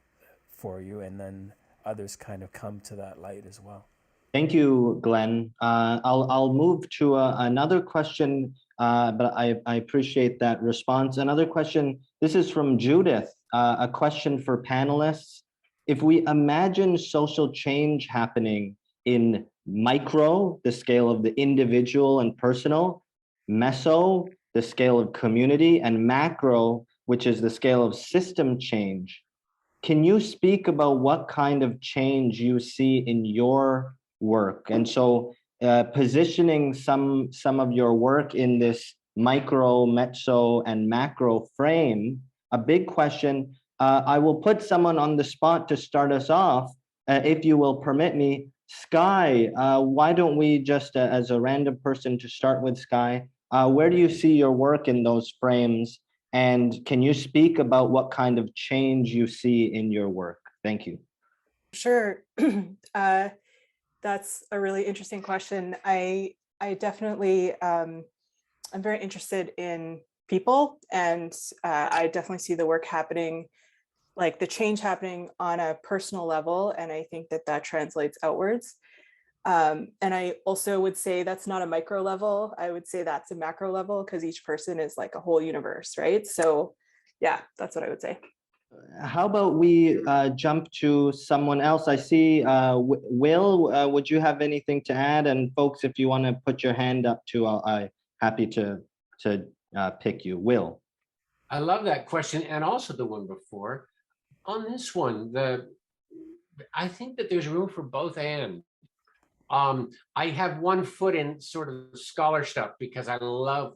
for you, and then others kind of come to that light as well. Thank you, Glenn. I'll move to another question, but I appreciate that response. Another question, this is from Judith, a question for panelists. If we imagine social change happening in micro, the scale of the individual and personal, meso, the scale of community, and macro, which is the scale of system change, can you speak about what kind of change you see in your work? And so positioning some of your work in this micro, meso, and macro frame, a big question. I will put someone on the spot to start us off, if you will permit me. Sky, why don't we just, as a random person to start with, Sky, where do you see your work in those frames? And can you speak about what kind of change you see in your work? Thank you. Sure. That's a really interesting question. I definitely, I'm very interested in people, and I definitely see the work happening, like the change happening on a personal level. And I think that translates outwards. And I also would say that's not a micro level. I would say that's a macro level, because each person is like a whole universe, right? So yeah, that's what I would say. How about we jump to someone else? I see Will, would you have anything to add? And folks, if you want to put your hand up too, I'm happy to pick you. Will. I love that question, and also the one before. On this one, I think that there's room for both and. I have one foot in sort of scholar stuff, because I love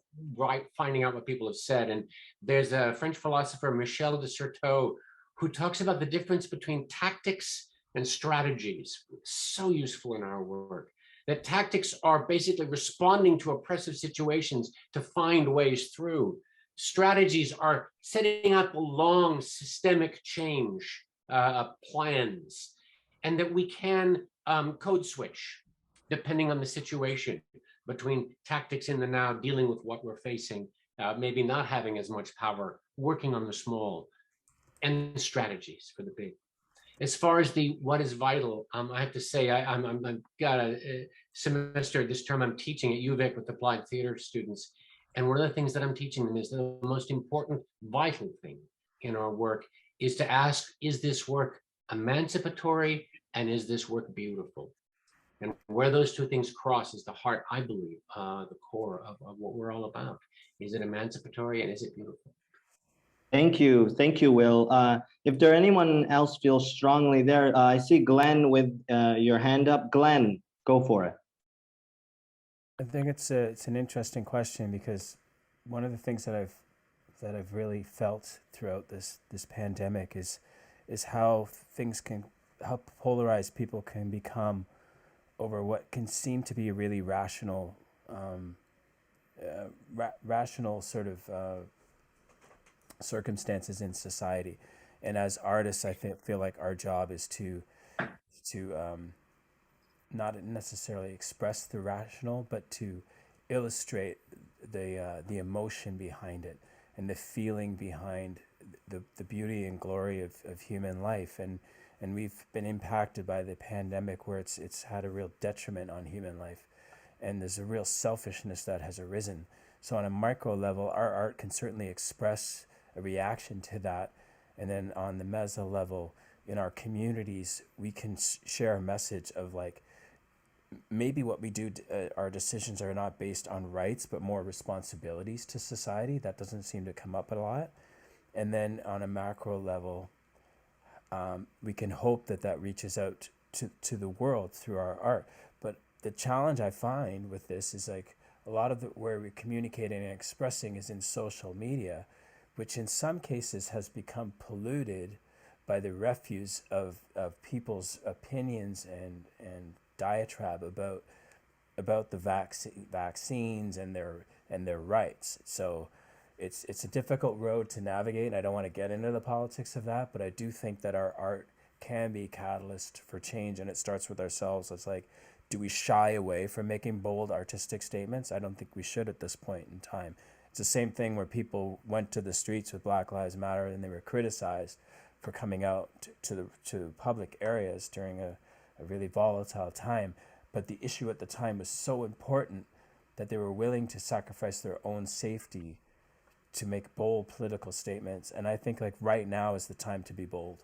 finding out what people have said. And there's a French philosopher, Michel de Certeau, who talks about the difference between tactics and strategies. So useful in our work. That tactics are basically responding to oppressive situations to find ways through. Strategies are setting up long systemic change plans, and that we can code switch depending on the situation, between tactics in the now, dealing with what we're facing, maybe not having as much power, working on the small, and strategies for the big. As far as the what is vital, I have to say I've got a semester this term I'm teaching at UVic with applied theater students, and one of the things that I'm teaching them is the most important, vital thing in our work is to ask, is this work emancipatory, and is this work beautiful? And where those two things cross is the heart, I believe, the core of what we're all about. Is it emancipatory, and is it beautiful? Thank you, Will. If there anyone else feels strongly there, I see Glenn with your hand up. Glenn, go for it. I think it's an interesting question, because one of the things that I've really felt throughout this pandemic is how how polarized people can become over what can seem to be a really rational sort of circumstances in society. And as artists, I feel like our job is to not necessarily express the rational, but to illustrate the emotion behind it, and the feeling behind the beauty and glory of human life. And we've been impacted by the pandemic, where it's had a real detriment on human life, and there's a real selfishness that has arisen. So on a micro level, our art can certainly express a reaction to that, and then on the meso level, in our communities, we can share a message of like, maybe what we do, our decisions are not based on rights, but more responsibilities to society. That doesn't seem to come up a lot. And then on a macro level, we can hope that reaches out to the world through our art. But the challenge I find with this is like a lot of where we're communicating and expressing is in social media, which in some cases has become polluted by the refuse of people's opinions and diatribe about the vaccines and their rights. So it's a difficult road to navigate. I don't want to get into the politics of that, but I do think that our art can be a catalyst for change, and it starts with ourselves. It's like, do we shy away from making bold artistic statements? I don't think we should at this point in time. It's the same thing where people went to the streets with Black Lives Matter and they were criticized for coming out to public areas during a really volatile time. But the issue at the time was so important that they were willing to sacrifice their own safety to make bold political statements. And I think like right now is the time to be bold.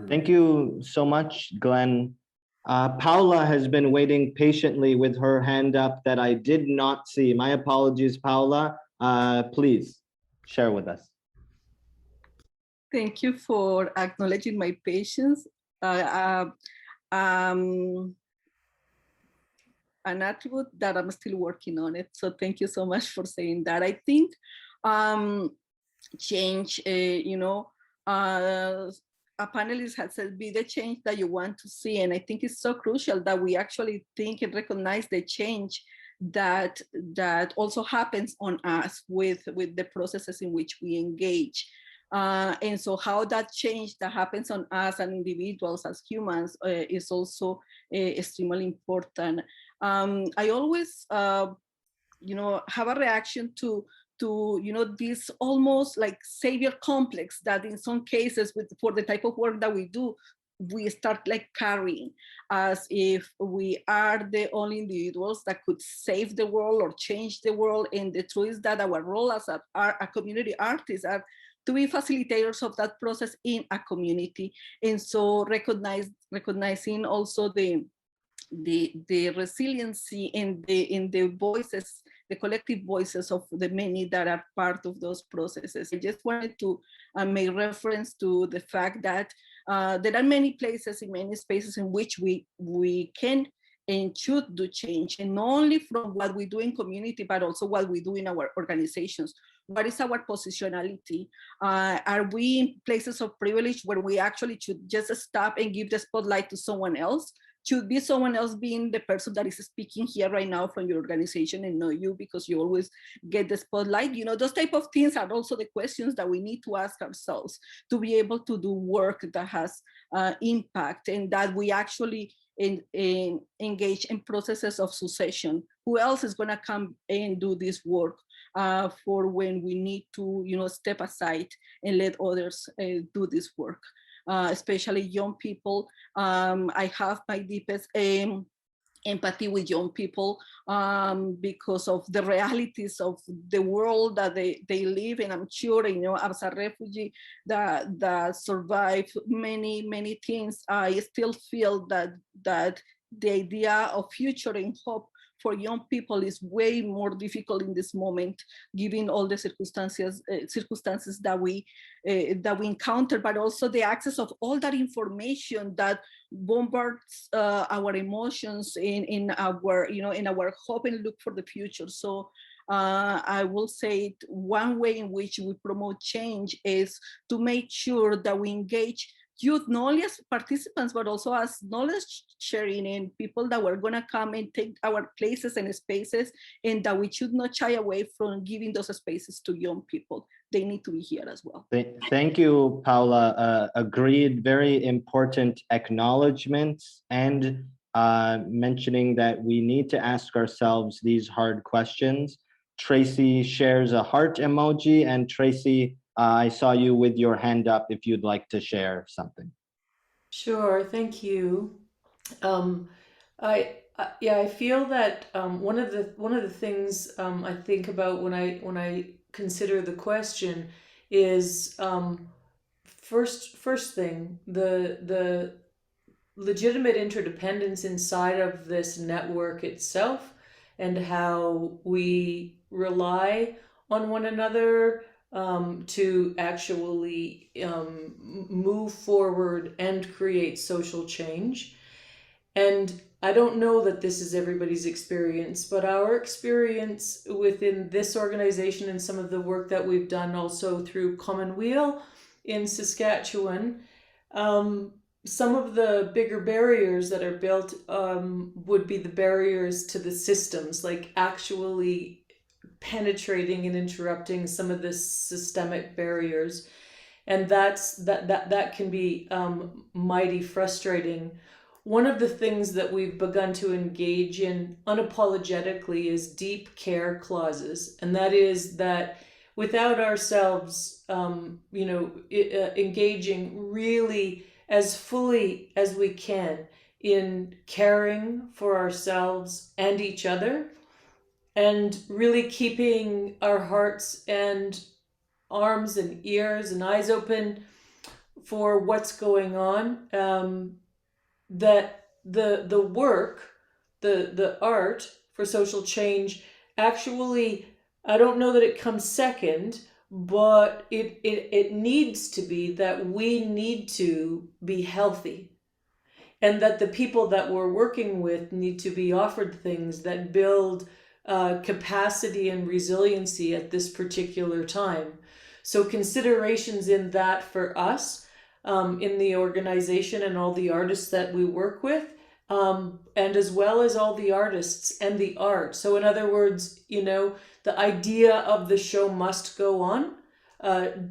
Thank you so much, Glenn. Paula has been waiting patiently with her hand up that I did not see. My apologies, Paula. Please share with us. Thank you for acknowledging my patience. An attribute that I'm still working on it. So thank you so much for saying that. I think change, a panelist had said, be the change that you want to see. And I think it's so crucial that we actually think and recognize the change that also happens on us with the processes in which we engage. And so how that change that happens on us and individuals as humans is also extremely important. I always, have a reaction to this almost like savior complex that in some cases for the type of work that we do, we start like carrying as if we are the only individuals that could save the world or change the world. And the truth is that our role as a community artists are to be facilitators of that process in a community. And so recognizing also the resiliency in the voices, the collective voices of the many that are part of those processes. I just wanted to make reference to the fact that there are many places, in many spaces in which we can and should do change, and not only from what we do in community, but also what we do in our organizations. What is our positionality? Are we in places of privilege where we actually should just stop and give the spotlight to someone else? Should be someone else being the person that is speaking here right now from your organization and not you, because you always get the spotlight. Those type of things are also the questions that we need to ask ourselves to be able to do work that has impact, and that we actually engage in processes of succession. Who else is going to come and do this work for when we need to, step aside and let others do this work? Especially young people. I have my deepest empathy with young people because of the realities of the world that they live in. I'm sure, as a refugee that survived many things, I still feel that the idea of future and hope for young people is way more difficult in this moment, given all the circumstances that we encounter, but also the access of all that information that bombards our emotions in our hope and look for the future. So I will say one way in which we promote change is to make sure that we engage youth not only as participants, but also as knowledge sharing and people that were going to come and take our places and spaces, and that we should not shy away from giving those spaces to young people. They need to be here as well. Thank you, Paula. Agreed. Very important acknowledgements and mentioning that we need to ask ourselves these hard questions. Tracy shares a heart emoji, and Tracy, I saw you with your hand up if you'd like to share something. Sure, thank you. I feel that one of the things I think about when I consider the question is first thing, the legitimate interdependence inside of this network itself, and how we rely on one another to actually move forward and create social change. And I don't know that this is everybody's experience, but our experience within this organization and some of the work that we've done also through Commonweal in Saskatchewan, some of the bigger barriers that are built would be the barriers to the systems, like actually penetrating and interrupting some of the systemic barriers. And that can be mighty frustrating. One of the things that we've begun to engage in unapologetically is deep care clauses, and that is that without ourselves, engaging really as fully as we can in caring for ourselves and each other, and really keeping our hearts and arms and ears and eyes open for what's going on, that the work, the art for social change actually, I don't know that it comes second, but it needs to be that we need to be healthy, and that the people that we're working with need to be offered things that build capacity and resiliency at this particular time. So considerations in that for us, in the organization and all the artists that we work with, and as well as all the artists and the art. So in other words, the idea of the show must go on,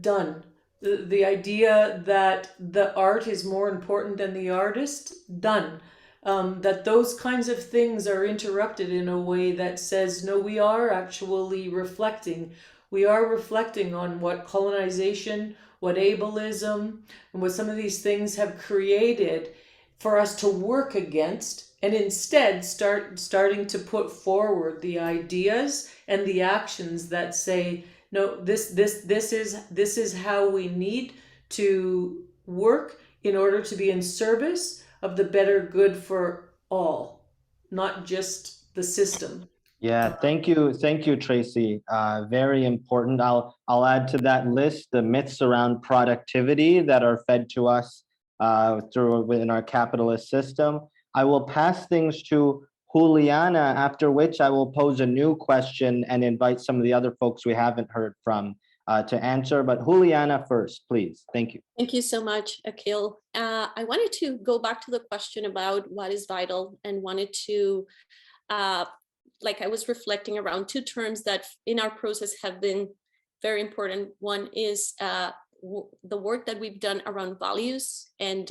done. The idea that the art is more important than the artist, done. That those kinds of things are interrupted in a way that says, no, we are actually reflecting. We are reflecting on what colonization, what ableism, and what some of these things have created for us to work against, and instead starting to put forward the ideas and the actions that say, no, this is how we need to work in order to be in service of the better good for all, not just the system. Yeah, thank you, Tracy. Very important. I'll add to that list the myths around productivity that are fed to us within our capitalist system. I will pass things to Juliana, after which I will pose a new question and invite some of the other folks we haven't heard from to answer. But Juliana first, please. Thank you. Thank you so much, Akil. I wanted to go back to the question about what is vital, and wanted to, I was reflecting around two terms that in our process have been very important. One is the work that we've done around values, and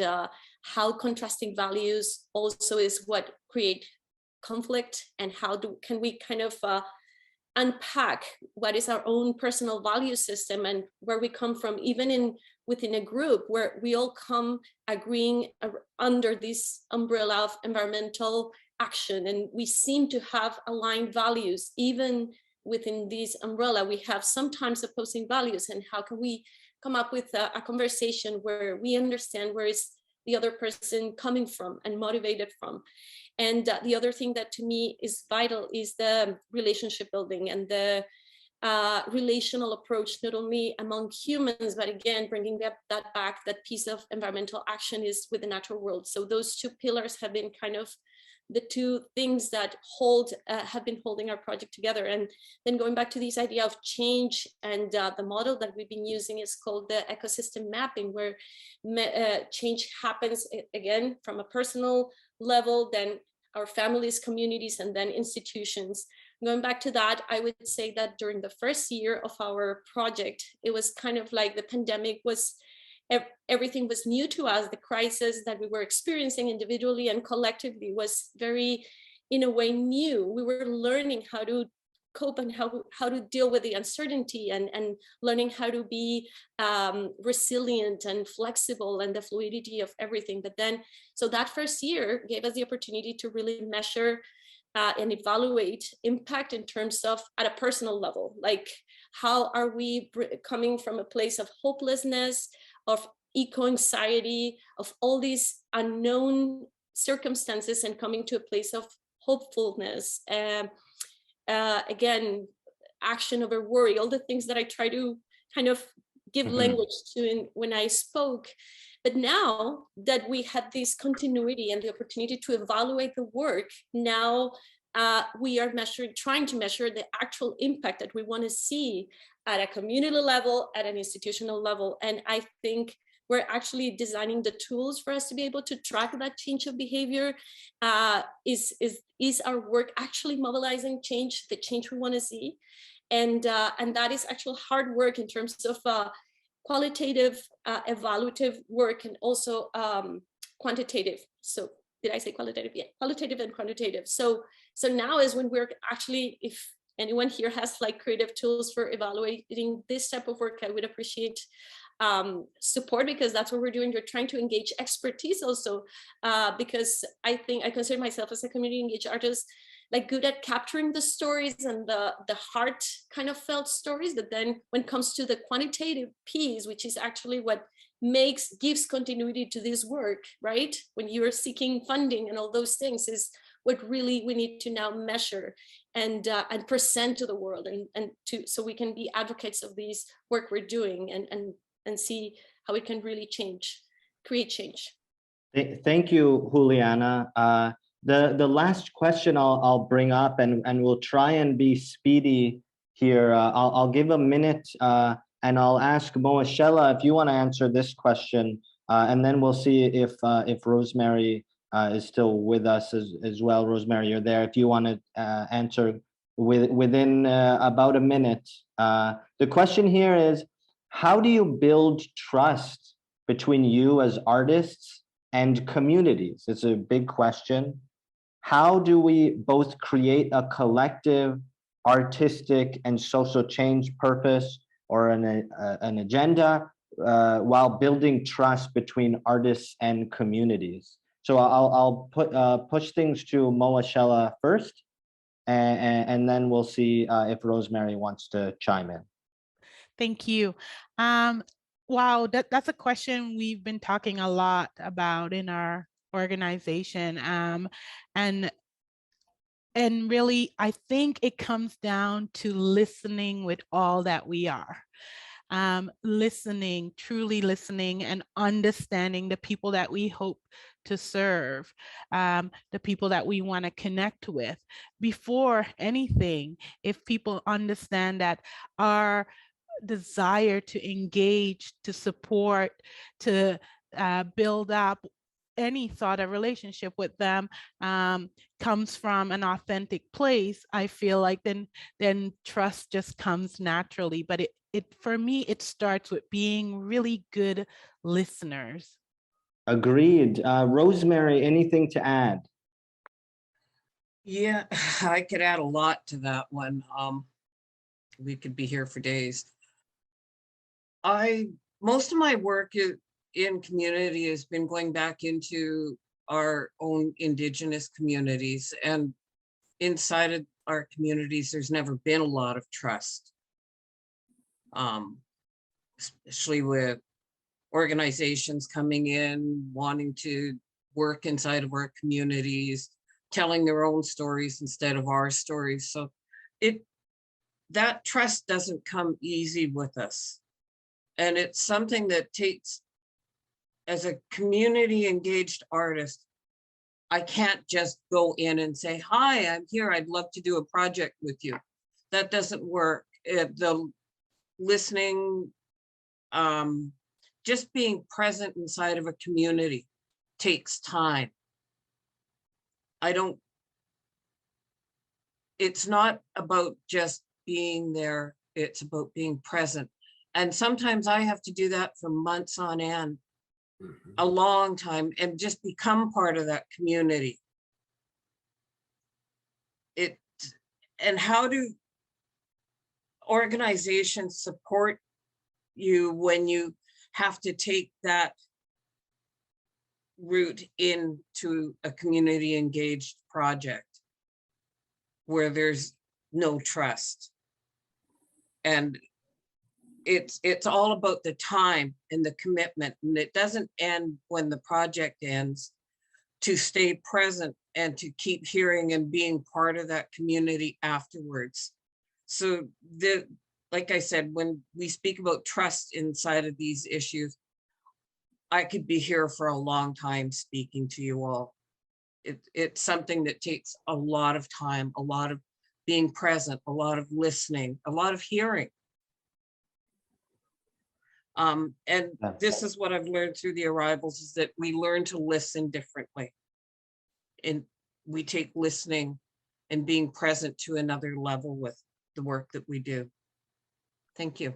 how contrasting values also is what create conflict, and how can we kind of unpack what is our own personal value system and where we come from, even within a group where we all come agreeing under this umbrella of environmental action, and we seem to have aligned values. Even within this umbrella, we have sometimes opposing values, and how can we come up with a conversation where we understand where is the other person coming from and motivated from. And the other thing that to me is vital is the relationship building and the relational approach, not only among humans, but again, bringing that back, that piece of environmental action is with the natural world. So those two pillars have been kind of the two things that have been holding our project together. And then going back to this idea of change, and the model that we've been using is called the ecosystem mapping, where change happens again from a personal level, then our families, communities, and then institutions. Going back to that, I would say that during the first year of our project, it was kind of like the pandemic was, everything was new to us. The crisis that we were experiencing individually and collectively was very, in a way, new. We were learning how to cope and how to deal with the uncertainty, and learning how to be resilient and flexible, and the fluidity of everything. But then, so that first year gave us the opportunity to really measure and evaluate impact in terms of at a personal level, like how are we coming from a place of hopelessness, of eco-anxiety, of all these unknown circumstances, and coming to a place of hopefulness. Again, action over worry, all the things that I try to kind of give language to when I spoke. But now that we had this continuity and the opportunity to evaluate the work, now we are trying to measure the actual impact that we want to see at a community level, at an institutional level. And I think we're actually designing the tools for us to be able to track that change of behavior. Is our work actually mobilizing change, the change we want to see? And that is actual hard work in terms of qualitative, evaluative work, and also quantitative. So did I say qualitative? Yeah, qualitative and quantitative. So now is when we're actually, if anyone here has like creative tools for evaluating this type of work, I would appreciate support, because that's what we're doing. You're trying to engage expertise also, because I think I consider myself as a community engaged artist, like good at capturing the stories and the heart kind of felt stories. But then when it comes to the quantitative piece, which is actually what gives continuity to this work, right? When you're seeking funding and all those things, is what really we need to now measure and present to the world, and so we can be advocates of this work we're doing, and see how it can really create change. Thank you, Juliana. The last question I'll bring up, and we'll try and be speedy here. I'll give a minute, and I'll ask Moashella if you want to answer this question, and then we'll see if Rosemary is still with us as well. Rosemary, you're there. If you want to answer within about a minute. The question here is, how do you build trust between you as artists and communities? It's a big question. How do we both create a collective artistic and social change purpose or an agenda while building trust between artists and communities? So I'll push things to Moashella first, and then we'll see if Rosemary wants to chime in. Thank you. Wow, that's a question we've been talking a lot about in our organization. And really, I think it comes down to listening with all that we are. Listening, truly listening, and understanding the people that we hope to serve, the people that we want to connect with. Before anything, if people understand that our desire to engage, to support, to build up any sort of relationship with them comes from an authentic place, I feel like then trust just comes naturally. But for me, it starts with being really good listeners. Agreed. Rosemary, anything to add? Yeah, I could add a lot to that one. We could be here for days. Most of my work in community has been going back into our own Indigenous communities, and inside of our communities, there's never been a lot of trust, especially with organizations coming in, wanting to work inside of our communities, telling their own stories instead of our stories. So that trust doesn't come easy with us. And it's something that takes, as a community engaged artist, I can't just go in and say, hi, I'm here, I'd love to do a project with you. That doesn't work. The listening, just being present inside of a community takes time. It's not about just being there, it's about being present. And sometimes I have to do that for months on end, a long time, and just become part of that community. And how do organizations support you when you have to take that route into a community engaged project where there's no trust? And it's all about the time and the commitment, and it doesn't end when the project ends. To stay present and to keep hearing and being part of that community afterwards. So like I said, when we speak about trust inside of these issues, I could be here for a long time speaking to you all. It's something that takes a lot of time, a lot of being present, a lot of listening, a lot of hearing. And this is what I've learned through the arrivals, is that we learn to listen differently. And we take listening and being present to another level with the work that we do. Thank you.